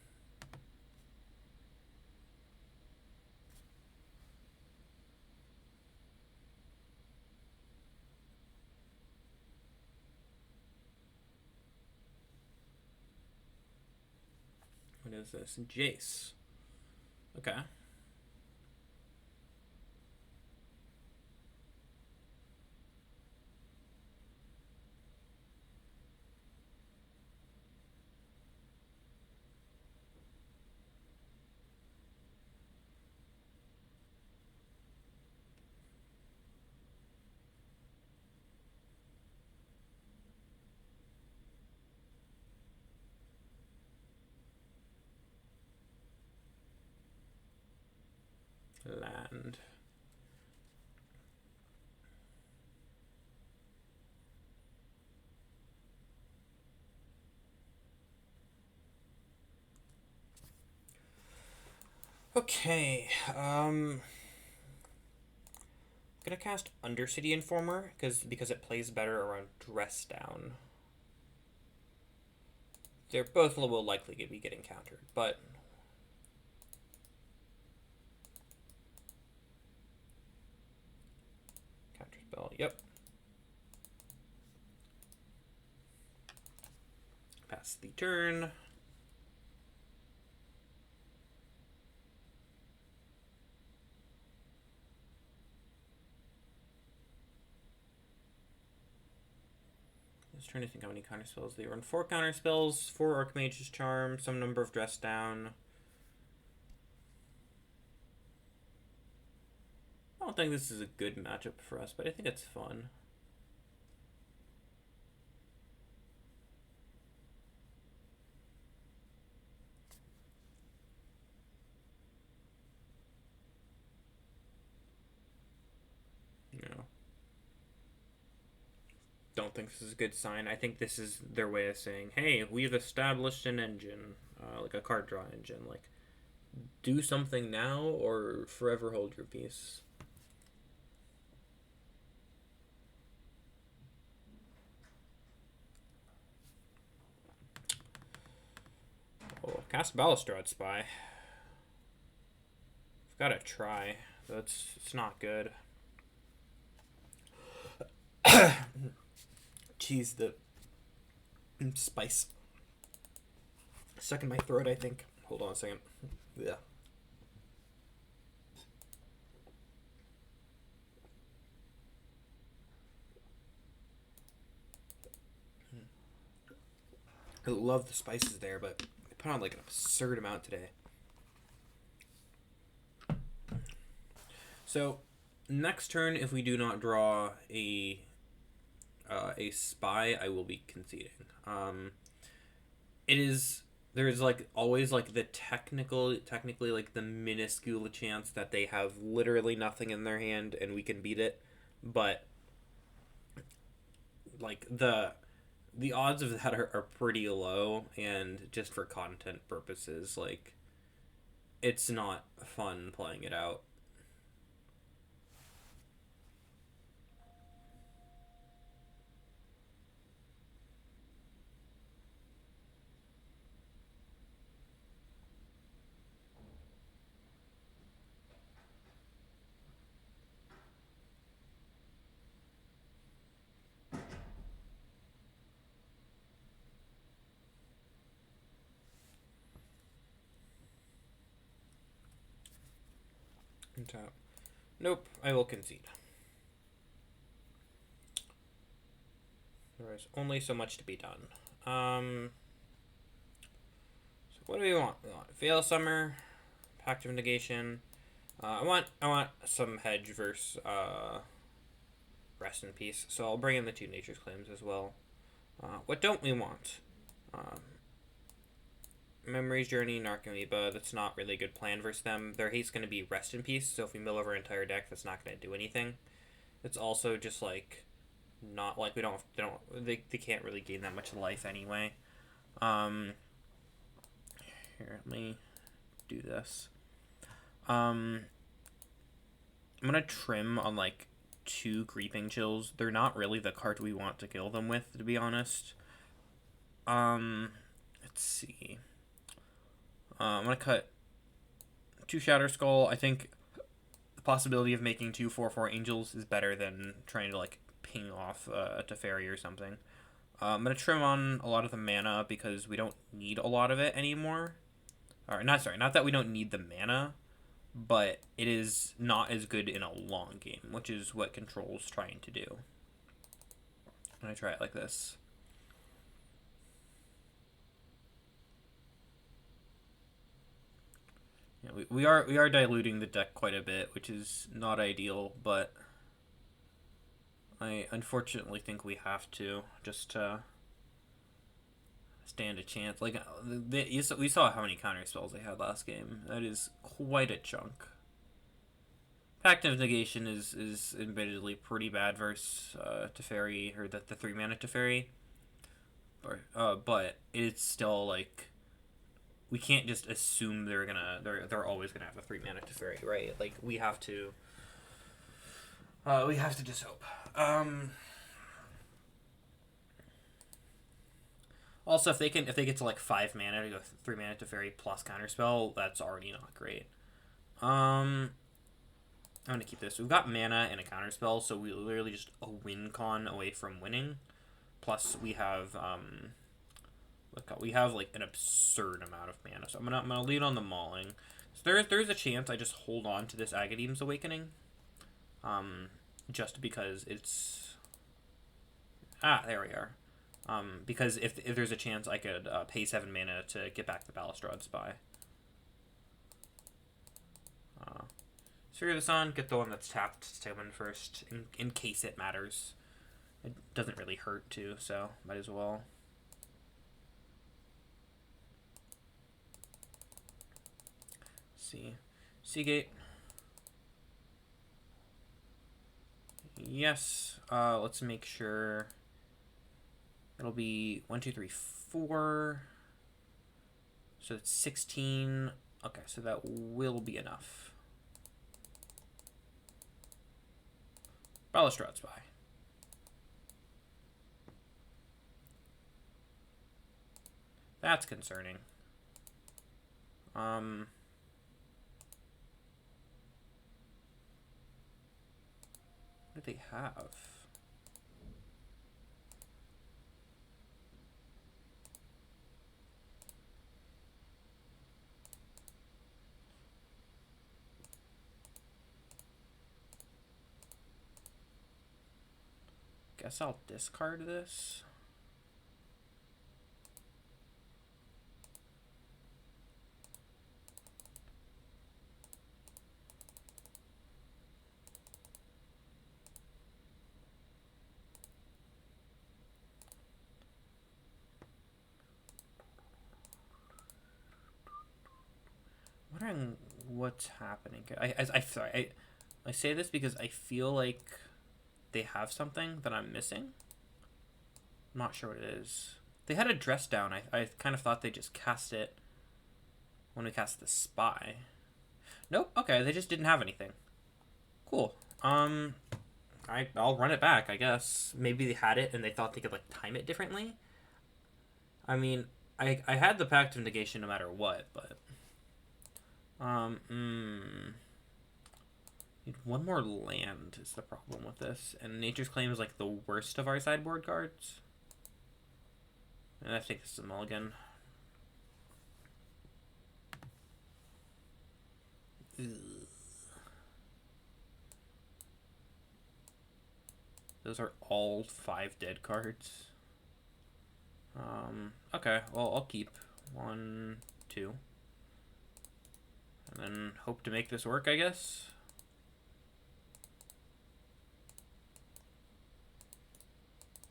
What is this? Jace. Okay. Land. Okay, I'm gonna cast Undercity Informer because it plays better around Dress Down. They're both will likely be getting countered, but counterspell. Yep. Pass the turn. I was trying to think how many counter spells they run. 4 counter spells, 4 Archmage's Charm, some number of Dress Down. I don't think this is a good matchup for us, but I think it's fun. Don't think this is a good sign. I think this is their way of saying, hey, we've established an engine, like a card draw engine. Like, do something now or forever hold your peace. Oh, cast Balustrade Spy. I've got to try. It's not good. Jeez, the spice stuck in my throat, I think. Hold on a second. Yeah. I love the spices there, but I put on like an absurd amount today. So, next turn, if we do not draw a spy, I will be conceding. There is like always like the technically like the minuscule chance that they have literally nothing in their hand and we can beat it, but like the odds of that are pretty low, and just for content purposes, like it's not fun playing it out. Tap. Nope, I will concede. There is only so much to be done. So what do we want? We want Veil Summer, Pact of Negation. I want some hedge versus Rest in Peace. So I'll bring in the 2 Nature's Claims as well. What don't we want? Memory's Journey, Narcomoeba. That's not really a good plan versus them. Their hate's going to be Rest in Peace, so if we mill over our entire deck, that's not going to do anything. It's also just like not like they can't really gain that much life anyway. Here, let me do this. I'm gonna trim on like 2 Creeping Chills. They're not really the card we want to kill them with, to be honest. Let's see. I'm going to cut 2 Shatter Skull. I think the possibility of making 2 4/4 Angels is better than trying to, like, ping off a Teferi or something. I'm going to trim on a lot of the mana because we don't need a lot of it anymore. Or, not that we don't need the mana, but it is not as good in a long game, which is what Control's trying to do. I'm going to try it like this. Yeah, we are diluting the deck quite a bit, which is not ideal, but I unfortunately think we have to just to stand a chance. Like we saw how many counter spells they had last game. That is quite a chunk. Pact of Negation is admittedly pretty bad versus Teferi, or the 3-mana Teferi, but it's still like, we can't just assume they're always gonna have a 3-mana Teferi, right? Like we have to just hope. Also, if they get to like 5 mana to go 3-mana Teferi plus counterspell, that's already not great. I'm gonna keep this. We've got mana and a counterspell, so we literally just a win con away from winning. Plus, we have like an absurd amount of mana. So I'm gonna lead on the Mauling. So there's a chance I just hold on to this Agadeem's Awakening, just because it's there we are. Because if there's a chance I could pay 7 mana to get back the Balustrade Spy. Sphere of the Sun, get the one that's tapped to win first, in case it matters. It doesn't really hurt too, so might as well. See. Seagate. Yes. Let's make sure it'll be 1, 2, 3, 4. So it's 16. Okay, so that will be enough. Balustrade Spy. That's concerning. What do they have? Guess I'll discard this. Wondering what's happening. I say this because I feel like they have something that I'm missing. I'm not sure what it is. They had a dress down. I kind of thought they just cast it when we cast the Spy. Nope. Okay, they just didn't have anything. Cool. I'll run it back, I guess. Maybe they had it and they thought they could like time it differently. I mean, I had the Pact of Negation no matter what, but need one more land is the problem with this, and Nature's Claim is like the worst of our sideboard cards. And I think this is a mulligan. Ugh. Those are all 5 dead cards. Okay, well, I'll keep 1, 2. And then hope to make this work, I guess.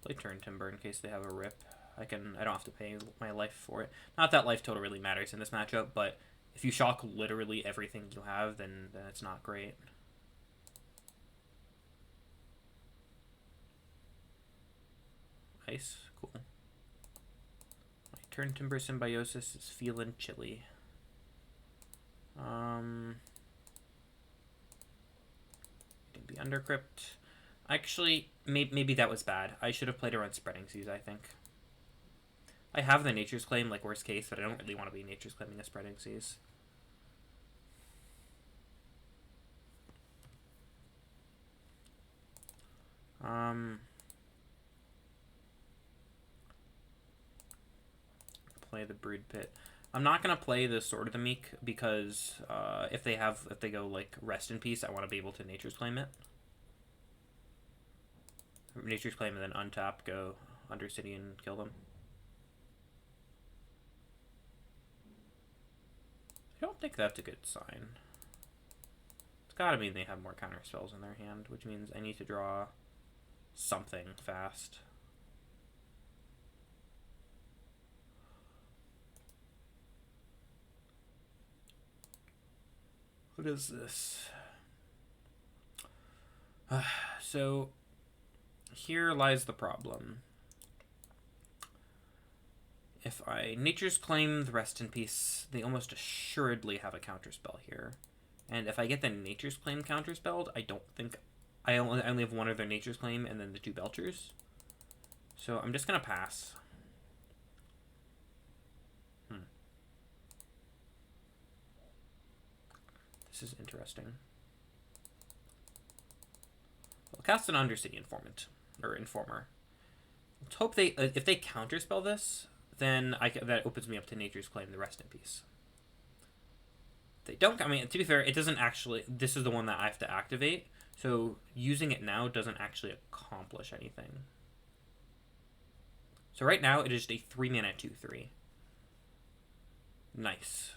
Play Turn Timber in case they have a rip. I don't have to pay my life for it. Not that life total really matters in this matchup, but if you shock literally everything you have, then it's not great. Ice, cool. My Turn Timber Symbiosis is feeling chilly. Getting the Undercrypt. Actually, maybe that was bad. I should have played around Spreading Seas, I think. I have the Nature's Claim, like, worst case, but I don't really want to be Nature's Claiming a Spreading Seas. Play the Brood Pit. I'm not gonna play the Sword of the Meek because if they go like Rest in Peace, I want to be able to Nature's Claim it. Nature's Claim and then untap, go Undercity and kill them. I don't think that's a good sign. It's gotta mean they have more counter spells in their hand, which means I need to draw something fast. What is this? So here lies the problem. If I Nature's Claim the Rest in Peace, they almost assuredly have a counterspell here. And if I get the Nature's Claim counterspelled, I don't think... I only have one of their Nature's Claim and then the 2 Belchers. So I'm just going to pass. This is interesting. I'll cast an Undercity Informant. Or Informer. Let's hope they... if they counterspell this, then that opens me up to Nature's Claim the Rest in Peace. They don't... I mean, to be fair, it doesn't actually... This is the one that I have to activate. So using it now doesn't actually accomplish anything. So right now, it is a 3-mana 2/3. Nice.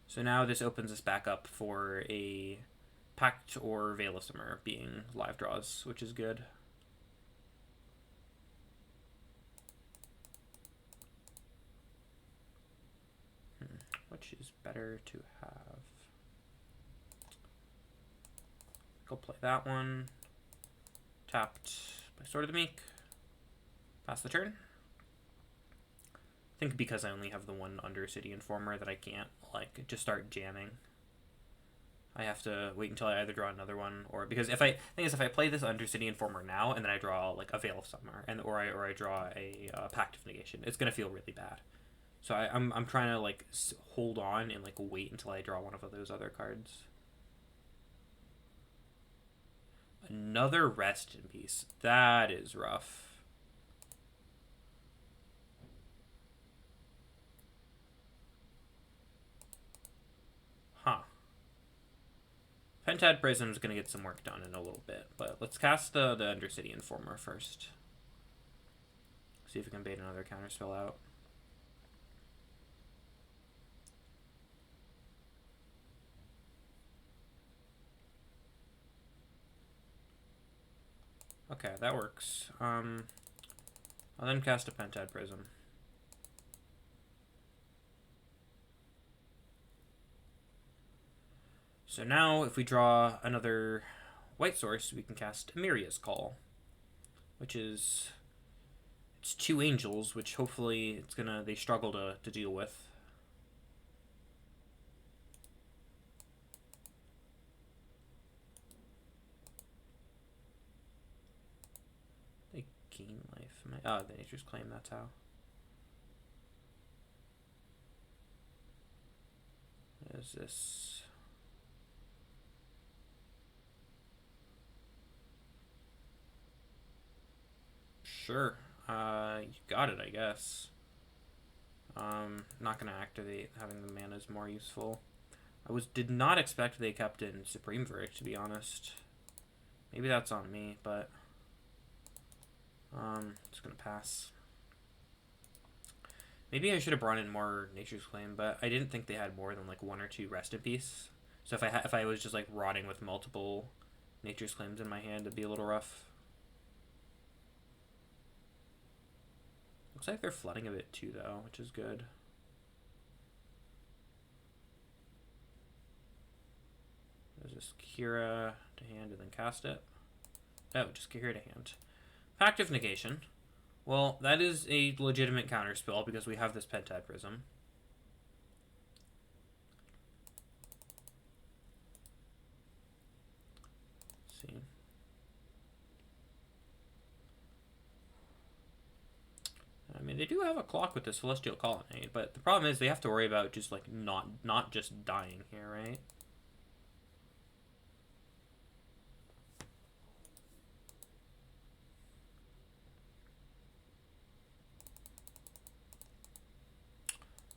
So now this opens us back up for a Pact or Veil of Summer being live draws, which is good. Which is better to have? Go play that one. Tapped by Sword of the Meek. Pass the turn. I think because I only have the one Undercity Informer that I can't, like, just start jamming. I have to wait until I either draw another one, or because if I play this Undercity Informer now and then I draw like a Veil of Summer or I draw a Pact of Negation, it's gonna feel really bad. So I'm trying to like hold on and like wait until I draw one of those other cards. Another Rest in Peace. That is rough. Huh. Pentad Prism is going to get some work done in a little bit, but let's cast the Undercity Informer first. See if we can bait another counterspell out. Okay, that works. I'll then cast a Pentad Prism. So now, if we draw another white source, we can cast Amiria's Call, which is... It's 2 angels, which hopefully they struggle to deal with. They gain life. Oh, the Nature's Claim, that's how. What is this? Sure. You got it, I guess. Not gonna activate. Having the mana is more useful. Did not expect they kept in Supreme Verdict, to be honest. Maybe that's on me, but just gonna pass. Maybe I should have brought in more Nature's Claim, but I didn't think they had more than like 1 or 2 Rest in Peace. So if I was just like rotting with multiple Nature's Claims in my hand, it'd be a little rough. Looks like they're flooding a bit too, though, which is good. There's this Kira to hand and then cast it. Oh, just Kira to hand. Pact of Negation. Well, that is a legitimate counterspell because we have this Pentad Prism. do have a clock with the Celestial Colonnade, but the problem is they have to worry about just like not just dying here, right?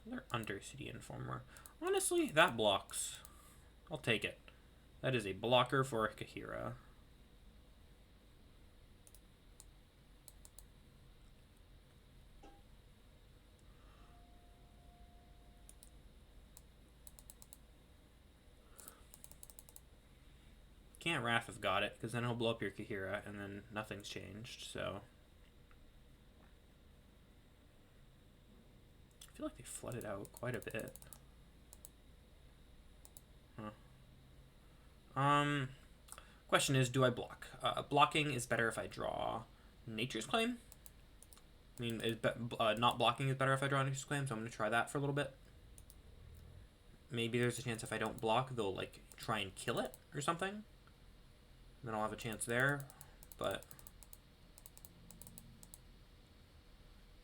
They're Undercity Informer. Honestly, that blocks. I'll take it. That is a blocker for Kahira. Can't Wrath have got it, because then he'll blow up your Kahira, and then nothing's changed, so... I feel like they flooded out quite a bit. Huh. Question is, do I block? Blocking is better if I draw Nature's Claim. I mean, not blocking is better if I draw Nature's Claim, so I'm going to try that for a little bit. Maybe there's a chance if I don't block, they'll, like, try and kill it or something. Then I'll have a chance there, but...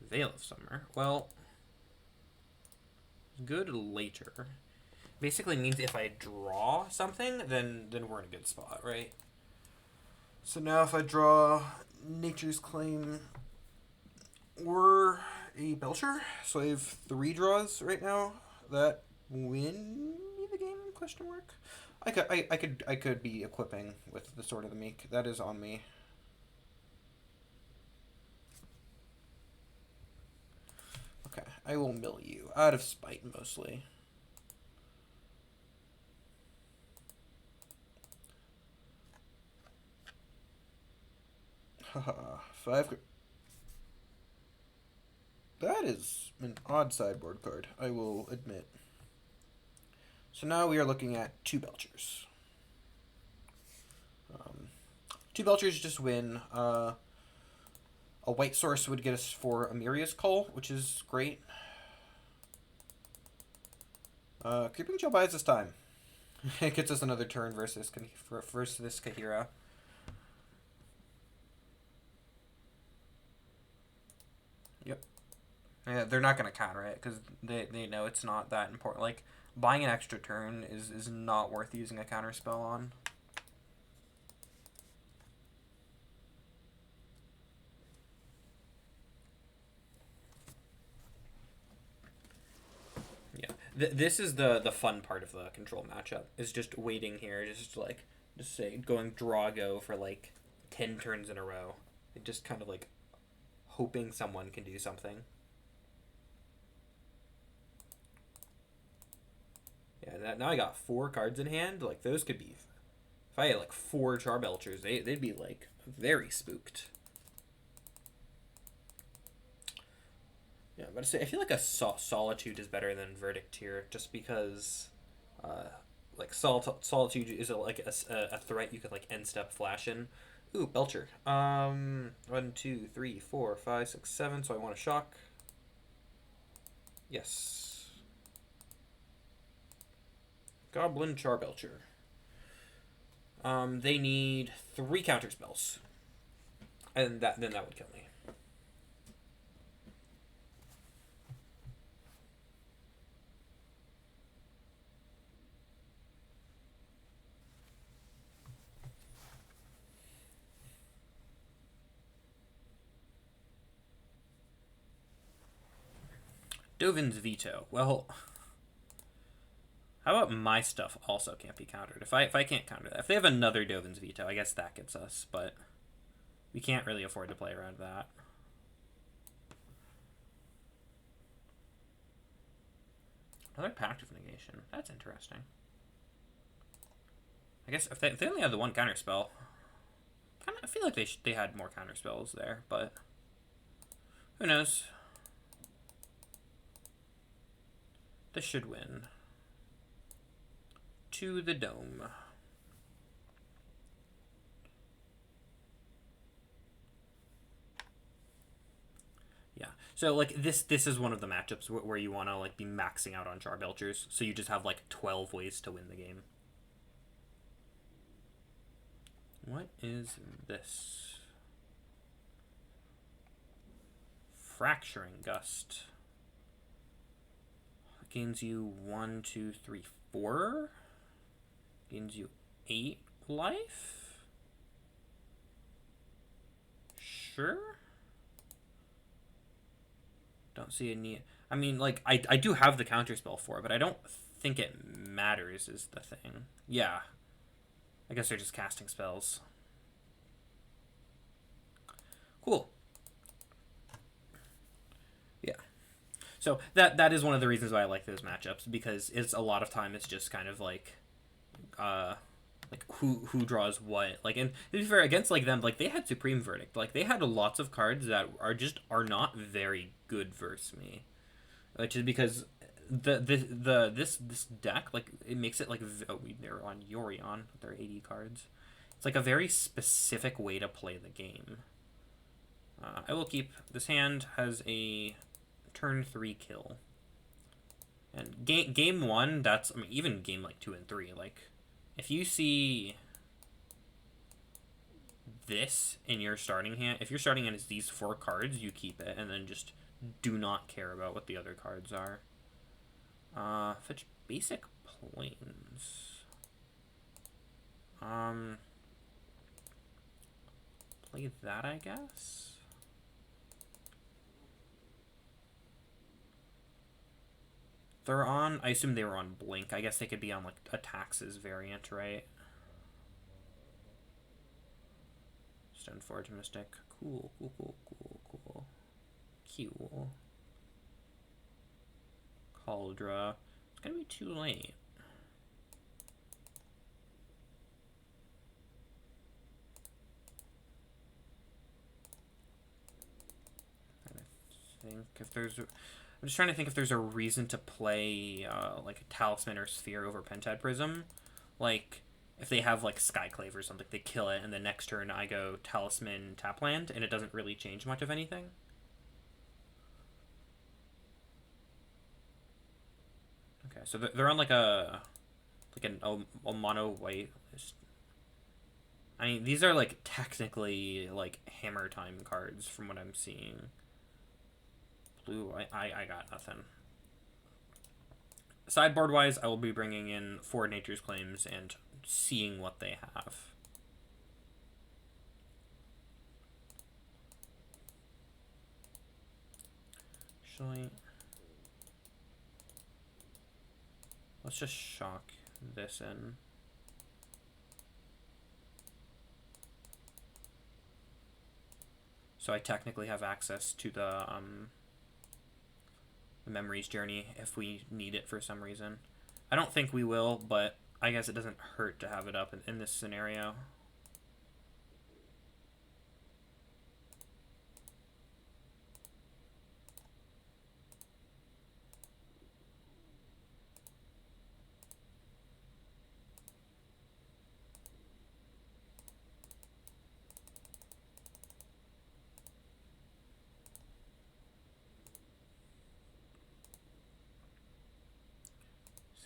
Veil of Summer. Well, good later. Basically means if I draw something, then we're in a good spot, right? So now if I draw Nature's Claim or a Belcher, so I have 3 draws right now that win me the game, question mark? I could be equipping with the Sword of the Meek. That is on me. Okay, I will mill you. Out of spite, mostly. Haha, 5... That is an odd sideboard card, I will admit. So now we are looking at 2 Belchers. 2 Belchers just win. A white source would get us for Amiria's Cull, which is great. Creeping Chill buys us time. It gets us another turn versus this Kahira. Yep. Yeah, they're not going to counter it because they know it's not that important. Like, buying an extra turn is not worth using a counter spell on. Yeah, this is the fun part of the control matchup, is just waiting here, just say going draw go for like 10 turns in a row. It just kind of like hoping someone can do something. Yeah, now I got 4 cards in hand. Like, those could be... If I had, like, 4 Charbelchers, they'd be, like, very spooked. Yeah, but I feel like a Solitude is better than Verdict here, just because, like, Solitude is, like, a threat you could, like, end-step flash in. Ooh, Belcher. 1, 2, 3, 4, 5, 6, 7, so I want to shock. Yes. Goblin Charbelcher. They need 3 counter spells. And then that would kill me. Dovin's Veto. Well, how about my stuff also can't be countered? If I can't counter that, if they have another Dovin's Veto, I guess that gets us, but we can't really afford to play around that. Another Pact of Negation. That's interesting. I guess if they only have the 1 counter spell, I feel like they had more counter spells there, but who knows? This should win. To the dome. Yeah. So like this is one of the matchups where you want to like be maxing out on Charbelchers, so you just have like 12 ways to win the game. What is this? Fracturing Gust. Gains you 1, 2, 3, 4. Gains you 8 life. Sure. Don't see a need. I mean, like, I do have the counterspell for it, but I don't think it matters is the thing. Yeah. I guess they're just casting spells. Cool. Yeah. So that is one of the reasons why I like those matchups, because it's a lot of time it's just kind of like who draws what. Like, and to be fair, against like them, like they had Supreme Verdict. Like they had lots of cards that are not very good versus me. Which is because this deck, like, it makes it like, oh, they're on Yorion with their 80 cards. It's like a very specific way to play the game. I will keep, this hand has a turn 3 kill. And game 1, that's, I mean, even game like 2 and 3, like, if you see this in your starting hand, if your starting hand is these 4 cards, you keep it, and then just do not care about what the other cards are. Fetch basic planes. Play that, I guess. They're on, I assume they were on Blink. I guess they could be on, like, a Taxes variant, right? Stoneforge Mystic. Cool. Cool. Cauldra. It's gonna be too late. I'm just trying to think if there's a reason to play like a Talisman or Sphere over Pentad Prism. Like, if they have like Skyclave or something, they kill it, and the next turn I go Talisman Tapland, and it doesn't really change much of anything. Okay, so they're on like a mono white. I mean, these are like technically like Hammer Time cards from what I'm seeing. Blue, I got nothing. Sideboard wise, I will be bringing in 4 Nature's Claims and seeing what they have. Actually, let's just shock this in. So I technically have access to the Memory's Journey if we need it for some reason. I don't think we will, but I guess it doesn't hurt to have it up in this scenario.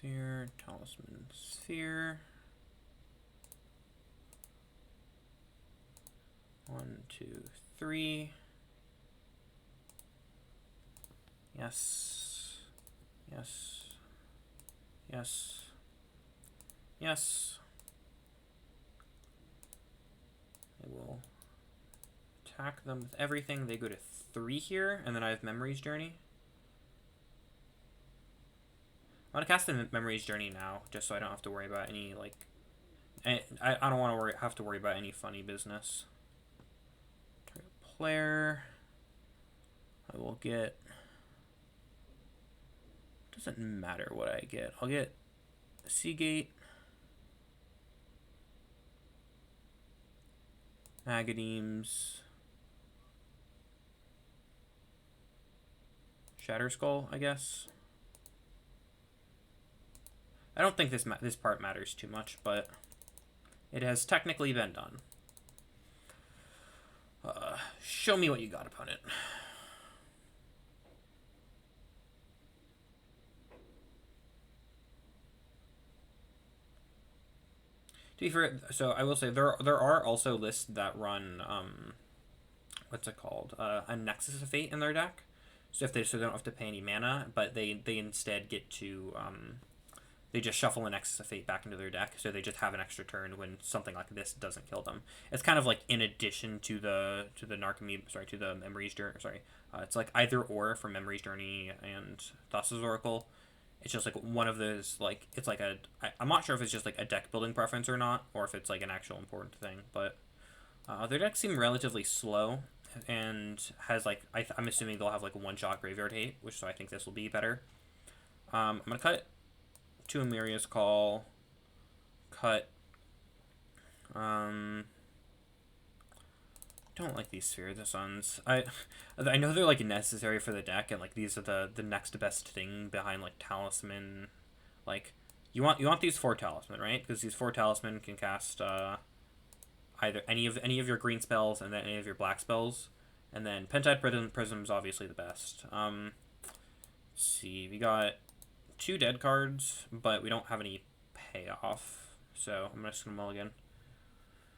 Sphere, Talisman, Sphere. 1, 2, 3. Yes. I will attack them with everything. They go to 3 here, and then I have Memory's Journey. I'm gonna cast the Memory's Journey now, just so I don't have to worry about any, like, I don't want to have to worry about any funny business. Target player. I will get. Doesn't matter what I get. I'll get Seagate, Agadeems, Shatterskull, I guess. I don't think this part matters too much, but it has technically been done. Show me what you got, opponent. To be fair, so I will say there are also lists that run what's it called? A Nexus of Fate in their deck. So if they don't have to pay any mana, but they instead get to they just shuffle an Nexus of Fate back into their deck, so they just have an extra turn when something like this doesn't kill them. It's kind of like in addition to the to the Memory's Journey. It's like either or for Memory's Journey and Thassa's Oracle. It's just like one of those, like, it's like I'm not sure if it's just like a deck building preference or not, or if it's like an actual important thing, but their decks seem relatively slow, and has like I'm assuming they'll have like a one-shot graveyard hate, which, so I think this will be better. I'm gonna cut to Amelia's Call, cut. Don't like these Sphere of the Suns. I know they're like necessary for the deck, and like these are the next best thing behind like Talisman. Like you want these 4 Talisman, right? Because these 4 Talisman can cast either any of your green spells and then any of your black spells, and then Pentide Prism is obviously the best. Let's see, we got 2 dead cards, but we don't have any payoff, so I'm just gonna mulligan.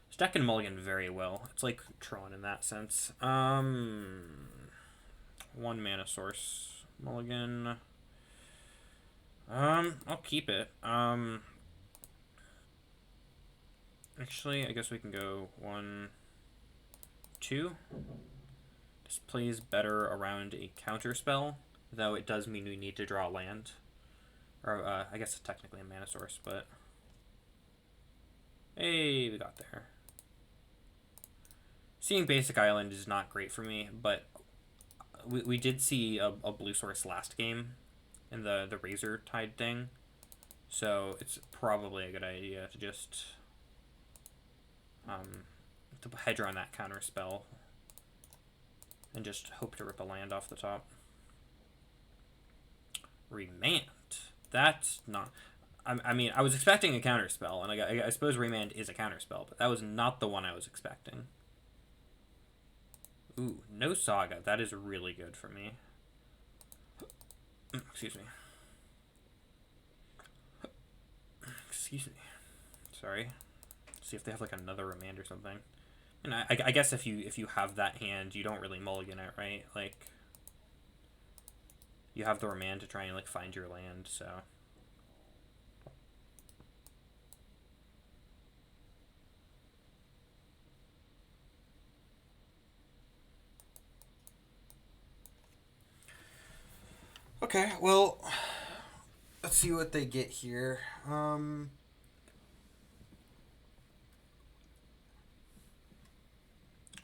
This deck can mulligan very well. It's like Tron in that sense. 1 mana source mulligan. I'll keep it. Actually, I guess we can go 1, 2. This plays better around a counter spell, though it does mean we need to draw land. Or, I guess it's technically a mana source, but... Hey, we got there. Seeing Basic Island is not great for me, but we did see a blue source last game in the Razor Tide thing, so it's probably a good idea to just to hedge on that counter spell and just hope to rip a land off the top. Remand. That's not... I mean, I was expecting a counter spell, and I suppose Remand is a counter spell, but that was not the one I was expecting. Ooh, no Saga. That is really good for me. Excuse me. Excuse me. Sorry. See if they have like another Remand or something. And I guess if you have that hand, you don't really mulligan it, right? Like, you have the Remand to try and like find your land, so... Okay, well, let's see what they get here.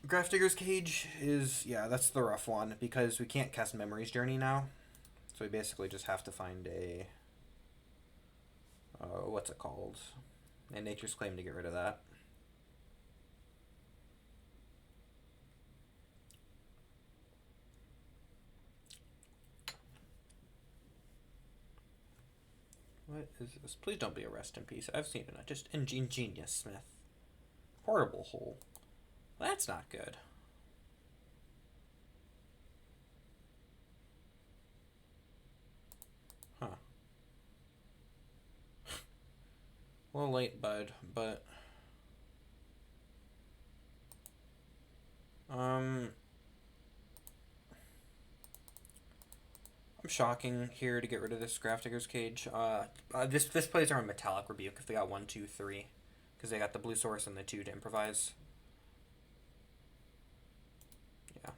Grafdigger's Cage is, yeah, that's the rough one, because we can't cast Memory's Journey now. So we basically just have to find a, what's it called? A Nature's Claim to get rid of that. What is this? Please don't be a rest in peace. I've seen it. Just ingenious, Smith. Portable hole. Well, that's not good. Huh. A little late, bud, but... I'm shocking here to get rid of this Grafdigger's Cage. This plays our Metallic Rebuke if they got 1, 2, 3. Because they got the blue source and the 2 to improvise. Yeah.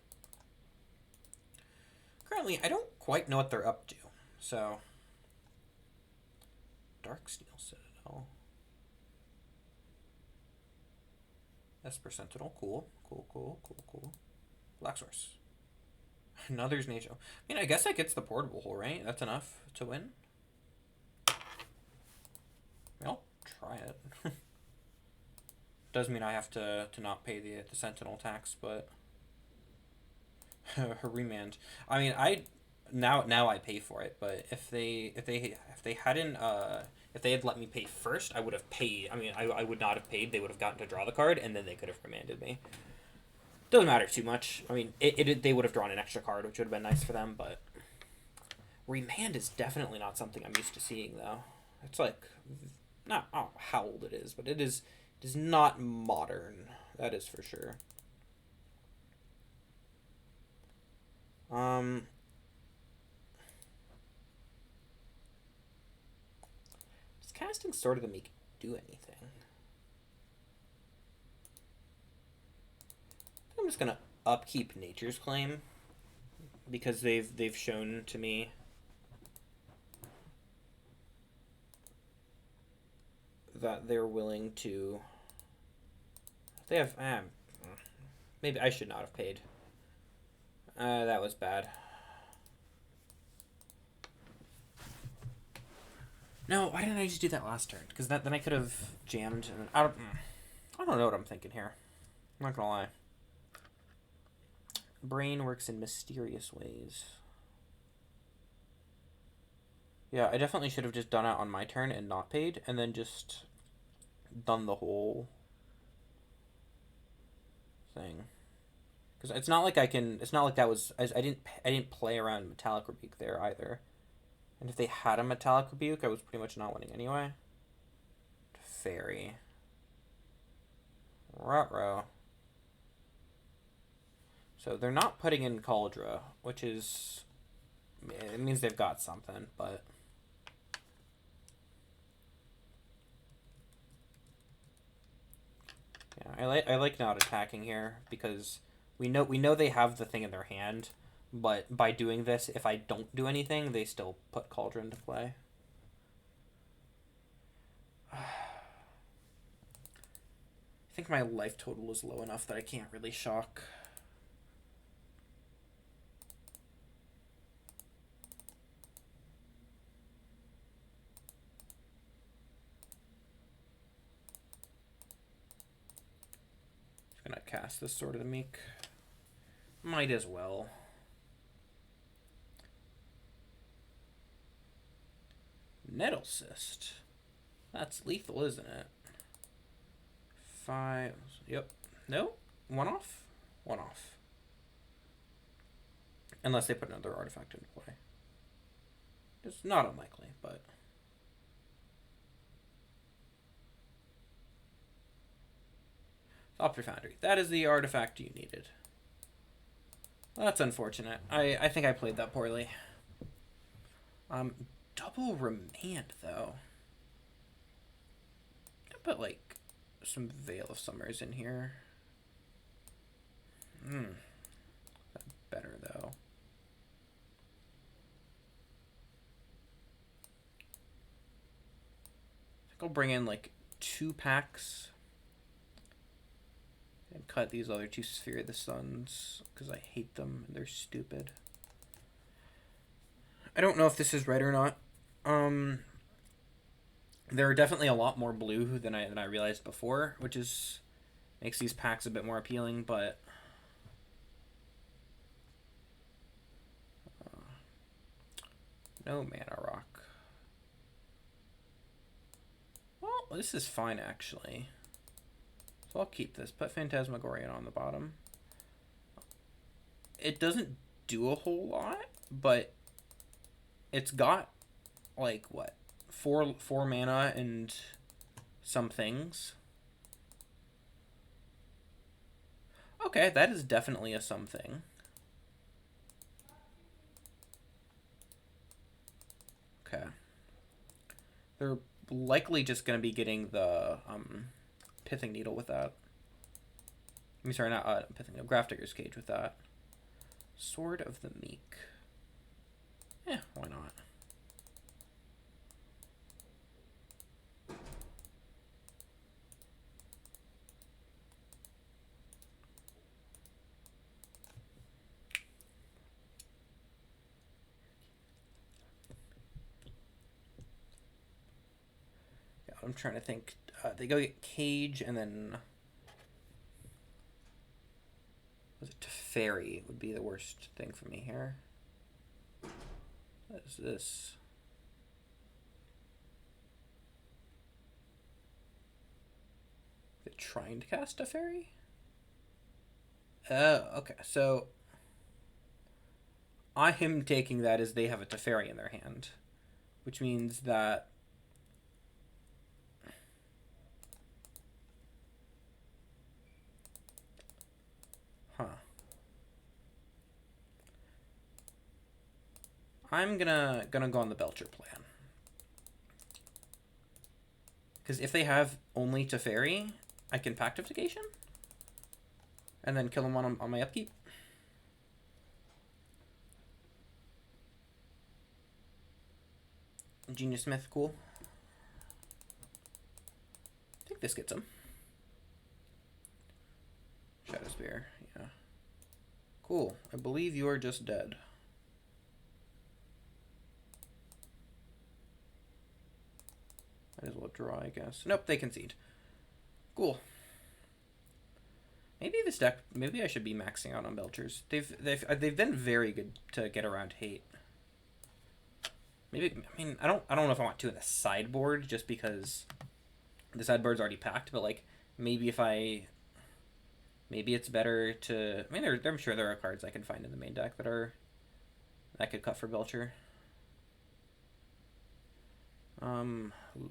Currently, I don't quite know what they're up to. So... Darksteel Citadel. Esper Sentinel. Cool. Cool. Black Source. Another's Nature. I mean, I guess that gets the portable hole, right? That's enough to win. I'll try it. Does mean I have to not pay the Sentinel tax, but Remand. I mean, now I pay for it, but if they hadn't if they had let me pay first, I would have paid. I mean, I would not have paid. They would have gotten to draw the card, and then they could have remanded me. Doesn't matter too much. I mean, they would have drawn an extra card, which would have been nice for them, but Remand is definitely not something I'm used to seeing, though. It's like, not I don't know how old it is, but it is not modern. That is for sure. casting Sword of the Meek do anything? I'm just gonna upkeep Nature's Claim because they've shown to me that they're willing to. They have. Maybe I should not have paid. That was bad. No, why didn't I just do that last turn? Because then I could have jammed. And I don't know what I'm thinking here. I'm not gonna lie. Brain works in mysterious ways. Yeah, I definitely should have just done it on my turn and not paid, and then just done the whole thing. Because it's not like I can. It's not like that was. I didn't play around Metallic Rebuke there either. And if they had a Metallic Rebuke, I was pretty much not winning anyway. Fairy. Ruh-roh. So they're not putting in Cauldra, which is... It means they've got something, but... Yeah, I like not attacking here, because we know they have the thing in their hand, but by doing this, if I don't do anything, they still put Cauldron into play. I think my life total is low enough that I can't really shock. I'm gonna cast this Sword of the Meek. Might as well. Nettle Cyst. That's lethal, isn't it? 5. Yep. No? One off? One off. Unless they put another artifact into play. It's not unlikely, but... Thopter Foundry. That is the artifact you needed. Well, that's unfortunate. I think I played that poorly. Double Remand, though. I put, like, some Veil of Summers in here. That's better, though. I think I'll bring in, like, 2 packs. And cut these other 2 Sphere of the Suns, because I hate them, and they're stupid. I don't know if this is right or not. There are definitely a lot more blue than I realized before, which makes these packs a bit more appealing, but... no Mana Rock. Well, this is fine, actually. So I'll keep this. Put Phantasmagorian on the bottom. It doesn't do a whole lot, but it's got, like, what? 4 mana and some things. Okay, that is definitely a something. Okay. They're likely just going to be getting the Pithing Needle with that. I mean, sorry, not Pithing Needle, Grafdigger's Cage with that. Sword of the Meek. Yeah, why not? Yeah, I'm trying to think. They go get Cage and then... was it Teferi would be the worst thing for me here. What is this? They're trying to cast Teferi? Oh, okay. So I am taking that as they have a Teferi in their hand, which means that I'm gonna go on the Belcher plan. Because if they have only Teferi, I can Pactification and then kill them on my upkeep. Genius Smith, cool. I think this gets him. Shadow Spear, yeah. Cool. I believe you are just dead. Might as well draw, I guess. Nope, they concede. Cool. Maybe this deck. Maybe I should be maxing out on Belchers. They've been very good to get around hate. Maybe, I mean, I don't know if I want two in the sideboard just because the sideboard's already packed. But like maybe maybe it's better to. I mean, I'm sure there are cards I can find in the main deck that could cut for Belcher.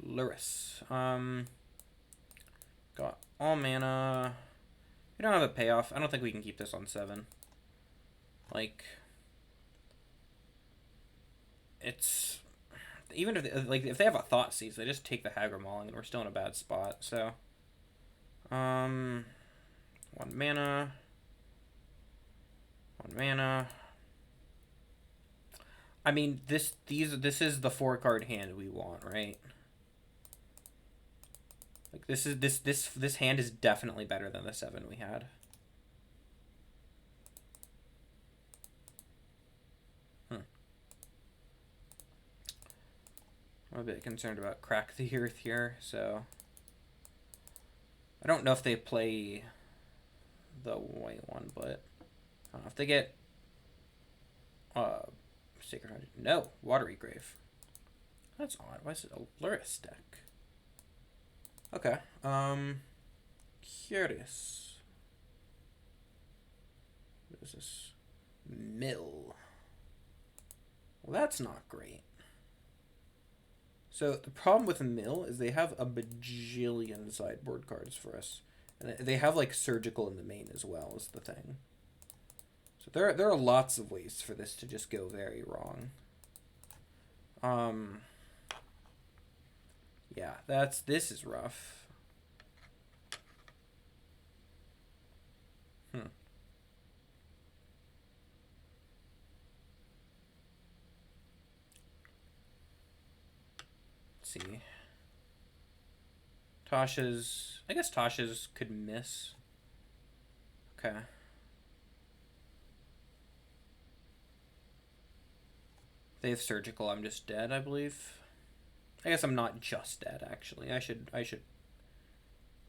Luris. Got all mana. We don't have a payoff. I don't think we can keep this on 7. Like, it's even if if they have a Thoughtseize, they just take the Hagra Mauling, and we're still in a bad spot. So, 1 mana. 1 mana. I mean, this is the 4-card hand we want, right? Like this hand is definitely better than the 7 we had. I'm a bit concerned about Crack the Earth here, so I don't know if they play the white one, but I don't know if they get Sacred Heart. No, Watery Grave. That's odd. Why is it a Luris deck? Okay. Curious. What is this? Mill. Well, that's not great. So the problem with Mill is they have a bajillion sideboard cards for us. And they have like Surgical in the main as well, is the thing. So there are lots of ways for this to just go very wrong. Yeah, this is rough. Let's see. Tasha's, I guess Tasha's could miss. Okay. They have Surgical, I'm just dead, I believe. I guess I'm not just dead, actually. I should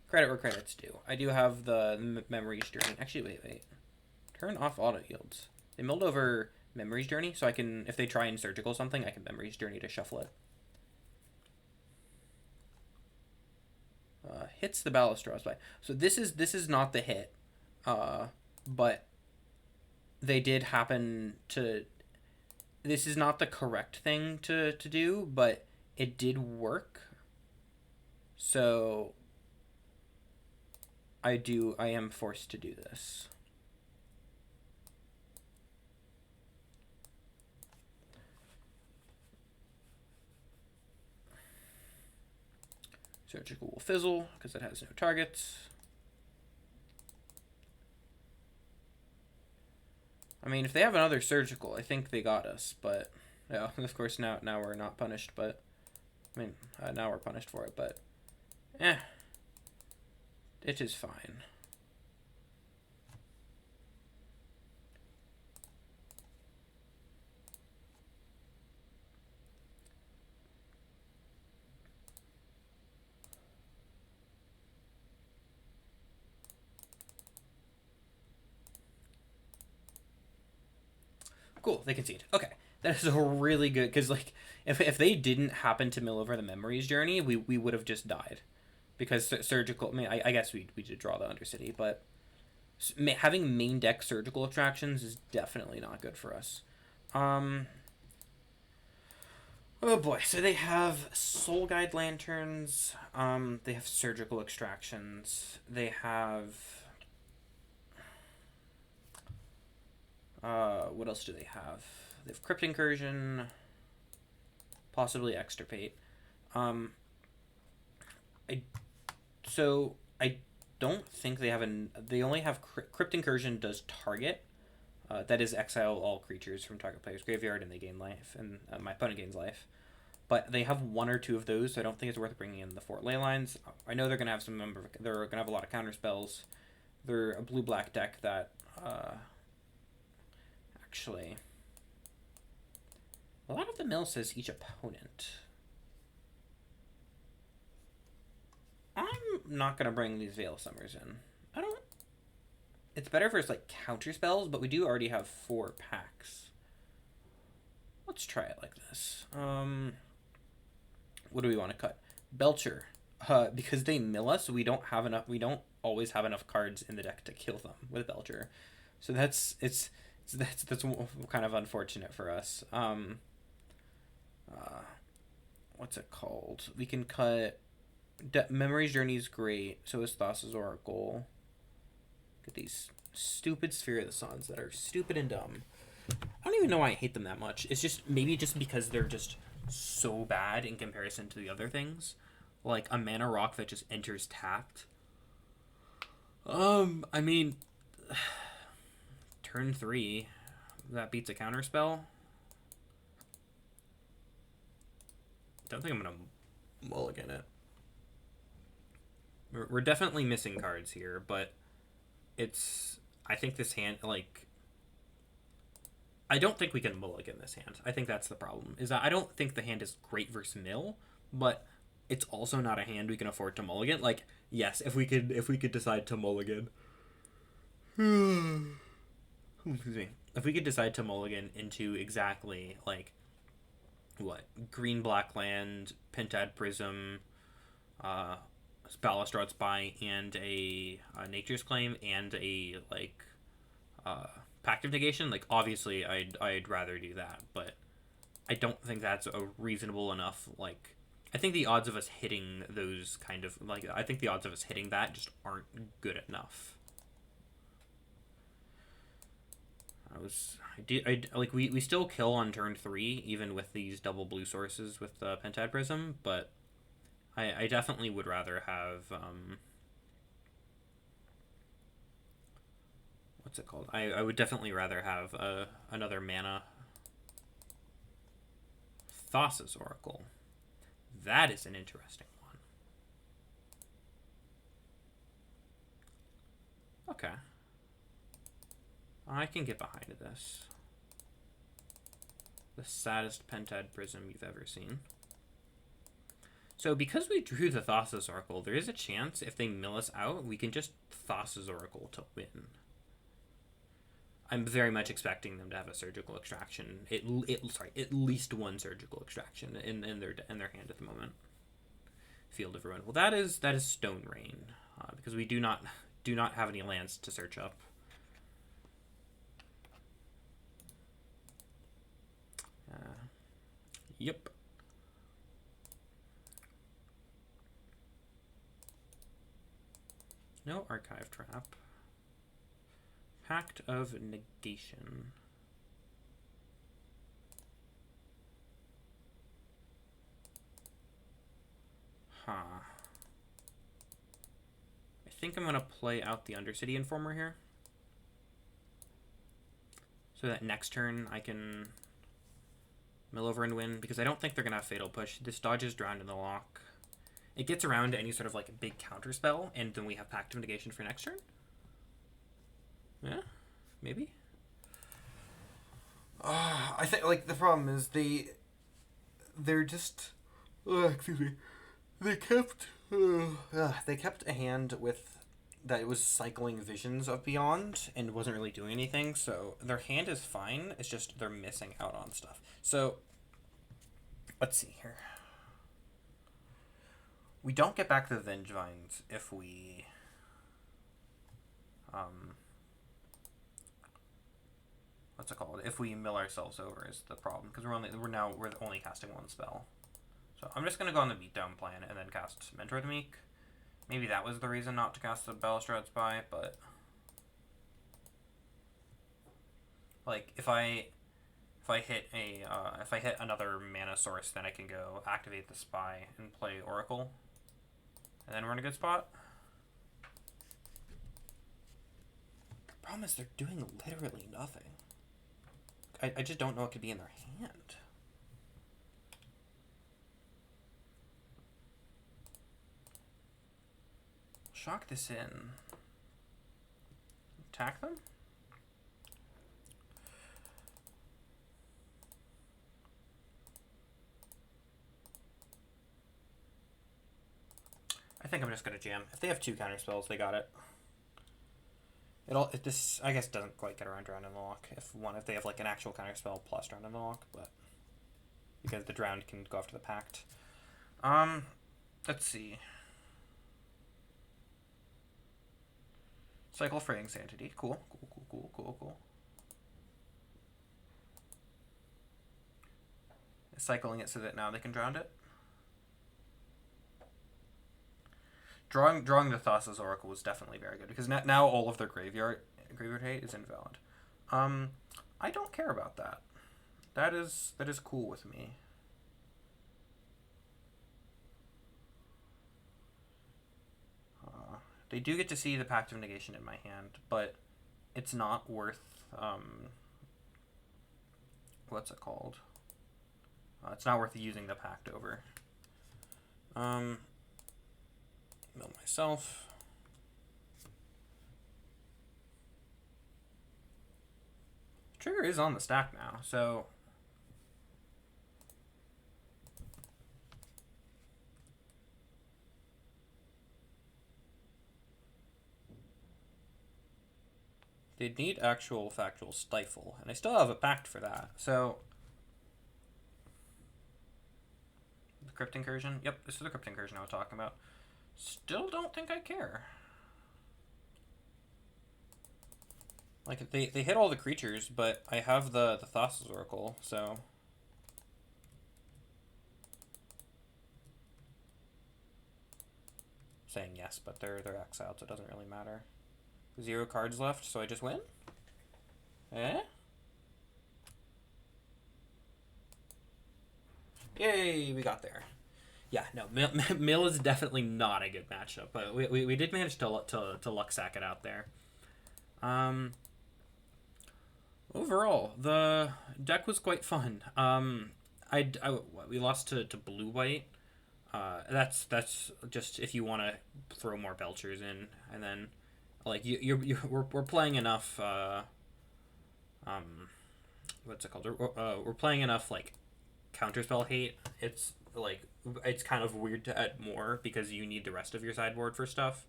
credit where credit's due. I do have the Memories Journey. Actually, wait. Turn off auto yields. They milled over Memories Journey, so I can, if they try and Surgical something, I can Memories Journey to shuffle it. Hits the Ballast draws by. So this is not the hit, but they did happen to. This is not the correct thing to do, but it did work. So I am forced to do this. Surgical will fizzle because it has no targets. I mean, if they have another Surgical, I think they got us, but yeah, of course now we're not punished, but I mean, now we're punished for it, but it is fine. Cool, they concede. Okay, that is a really good, because like if they didn't happen to mill over the Memories Journey, we would have just died, because Surgical. I mean, I guess we did draw the Undercity, but having main deck Surgical attractions is definitely not good for us. Oh boy, so they have Soul Guide Lanterns. They have Surgical Extractions. They have. What else do they have? They have Crypt Incursion, possibly Extirpate. I so I don't think they have an. They only have Crypt Incursion does target. That is exile all creatures from target player's graveyard and they gain life, and my opponent gains life. But they have one or two of those, so I don't think it's worth bringing in the Fort Ley lines. I know they're gonna have they're gonna have a lot of counter spells. They're a blue-black deck that actually a lot of the mill says each opponent. I'm not gonna bring these Veil Summers in. I don't. It's better if it's like counter spells, but we do already have 4 packs. Let's try it like this. What do we want to cut? Belcher. Because they mill us, we don't have enough. We don't always have enough cards in the deck to kill them with Belcher, so that's kind of unfortunate for us. What's it called? We can cut. Memory's Journey is great. So is Thassa's Oracle. Get these stupid Sphere of the Suns that are stupid and dumb. I don't even know why I hate them that much. It's just maybe just because they're just so bad in comparison to the other things. Like a mana rock that just enters tapped. I mean, turn 3, that beats a counter spell. Don't think I'm gonna mulligan it. We're definitely missing cards here, but it's. I think this hand, like. I don't think we can mulligan this hand. I think that's the problem. Is that I don't think the hand is great versus mill, but it's also not a hand we can afford to mulligan. Like, yes, if we could decide to mulligan. Excuse me. If we could decide to mulligan into exactly like what? Green black land, Pentad Prism, Balustrade Spy, and a Nature's Claim, and a like Pact of Negation, like obviously I'd rather do that, but I don't think that's a reasonable enough, like I think the odds of us hitting those kind of like I think the odds of us hitting that just aren't good enough. We still kill on turn 3 even with these double blue sources with the Pentad Prism, but I definitely would rather have what's it called? I would definitely rather have another mana Thassa's Oracle. That is an interesting one. Okay. I can get behind this. The saddest Pentad Prism you've ever seen. So because we drew the Thassa's Oracle, there is a chance if they mill us out, we can just Thassa's Oracle to win. I'm very much expecting them to have a surgical extraction. At least one surgical extraction in their hand at the moment. Field of Ruin. Well, that is Stone Rain, because we do not have any lands to search up. Yep. No Archive Trap. Pact of Negation. Huh. I think I'm going to play out the Undercity Informer here. So that next turn I can mill over and win, because I don't think they're going to have Fatal Push. This dodges Drowned in the Lock. It gets around any sort of like big counter spell, and then we have Pact of Negation for next turn. Yeah, maybe. I think like the problem is they're just excuse me. They kept a hand with that was cycling Visions of Beyond and wasn't really doing anything. So their hand is fine. It's just they're missing out on stuff. So let's see here. We don't get back the Vengevines if we what's it called? If we mill ourselves over is the problem, because we're only casting one spell. So I'm just gonna go on the beatdown plan and then cast Mentor of the Meek. Maybe that was the reason not to cast the Balustrade Spy, but like if I hit another mana source, then I can go activate the Spy and play Oracle, And then we're in a good spot. The problem is they're doing literally nothing. I just don't know what could be in their hand. Shock this in. Attack them? I think I'm just gonna jam. If they have 2 counter spells, they got it. This I guess doesn't quite get around Drown in the Lock if they have like an actual counter spell plus Drown in the Lock, but because the Drowned can go after the Pact. Let's see. Cycle Fraying Sanctity. Cool. Cycling it so that now they can drown it. Drawing the Thassa's Oracle was definitely very good because now all of their graveyard hate is invalid. I don't care about that. That is cool with me. They do get to see the Pact of Negation in my hand, but it's not worth what's it called? It's not worth using the Pact over. Mill myself. Trigger is on the stack now, so they'd need actual factual stifle, and I still have a Pact for that. So the Crypt Incursion. Yep, this is the Crypt Incursion I was talking about. Still don't think I care. Like, they hit all the creatures, but I have the Thassa's Oracle, so saying yes, but they're exiled, so it doesn't really matter. 0 cards left, so I just win? Eh? Yay, we got there. Yeah, no, Mill is definitely not a good matchup, but we did manage to luck sack it out there. Overall, the deck was quite fun. We lost to blue white. That's just if you want to throw more Belchers in, and then like we're playing enough. What's it called? We're playing enough like counterspell hate. It's like it's kind of weird to add more because you need the rest of your sideboard for stuff.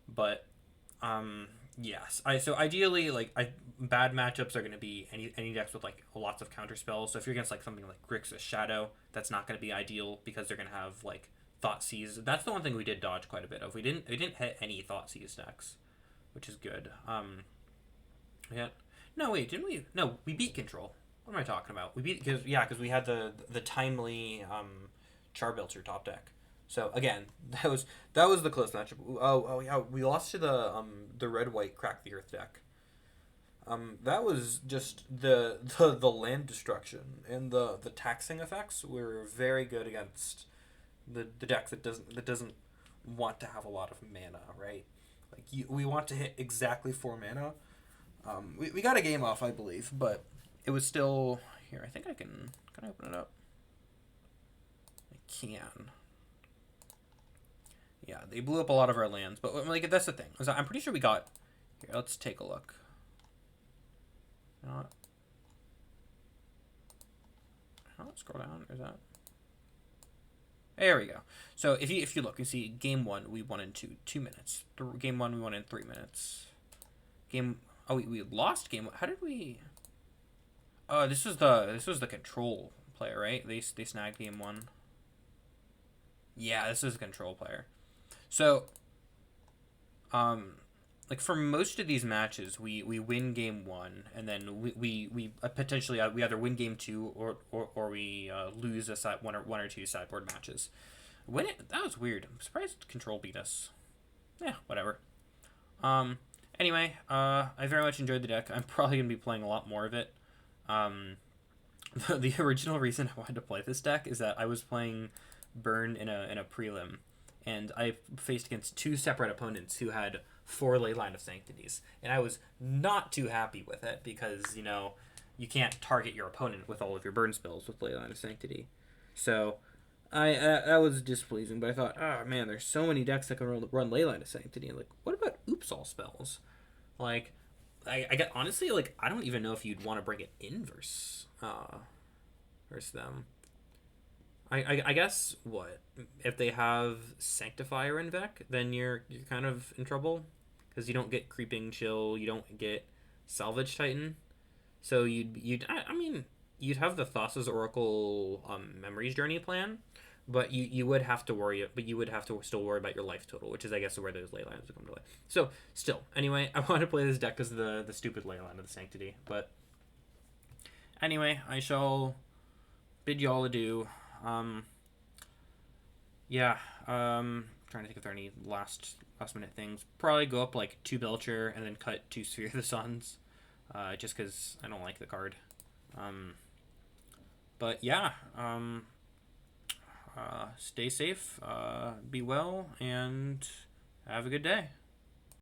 But yes, so ideally like bad matchups are going to be any decks with like lots of counterspells. So if you're against like something like Grixis Shadow, that's not going to be ideal because they're going to have like Thoughtseize. That's the one thing we did dodge quite a bit of. We didn't hit any Thoughtseize decks, which is good. Yeah. No, wait, didn't we? No, we beat Control. What am I talking about? We beat because we had the timely Charbelcher top deck. So again, that was the close matchup. Oh yeah, we lost to the red white Crack the Earth deck. That was just the land destruction and the taxing effects were very good against the deck that doesn't want to have a lot of mana, right? Like we want to hit exactly 4 mana. We got a game off, I believe, but it was still here. I think I can I open it up? I can. Yeah, they blew up a lot of our lands, but like that's the thing. I'm pretty sure we got. Here, let's take a look. You know what? Let's scroll down. Is that? There we go. So if you look, you see game 1 we won in 2 minutes. Game 1 we won in 3 minutes. We lost game 1. How did we? This was the control player, right? They snagged game 1. Yeah, this is a control player. So, like for most of these matches, we win game 1, and then we potentially we either win game 2 or we lose one or two sideboard matches. That was weird. I'm surprised control beat us. Yeah, whatever. Anyway, I very much enjoyed the deck. I'm probably gonna be playing a lot more of it. The original reason I wanted to play this deck is that I was playing Burn in a prelim, and I faced against two separate opponents who had 4 Leyline of Sanctities, and I was not too happy with it because, you know, you can't target your opponent with all of your burn spells with Leyline of Sanctity. So that was displeasing, but I thought, oh man, there's so many decks that can run Leyline of Sanctity. And like, what about Oops All spells? Like, I get honestly, like, I don't even know if you'd want to bring it in versus them. I guess what if they have Sanctifier in Vec, then you're kind of in trouble because you don't get Creeping Chill, you don't get Salvage Titan, so I mean you'd have the Thassa's Oracle Memories Journey plan, but you would have to worry, but you would have to still worry about your life total, which is I guess where those ley lines would come to play. So still, anyway, I want to play this deck because of the stupid ley line of the Sanctity, but anyway, I shall bid y'all adieu. Yeah, trying to think if there are any last minute things. Probably go up like 2 Belcher and then cut 2 Sphere of the Suns, just because I don't like the card. But yeah, stay safe, be well, and have a good day.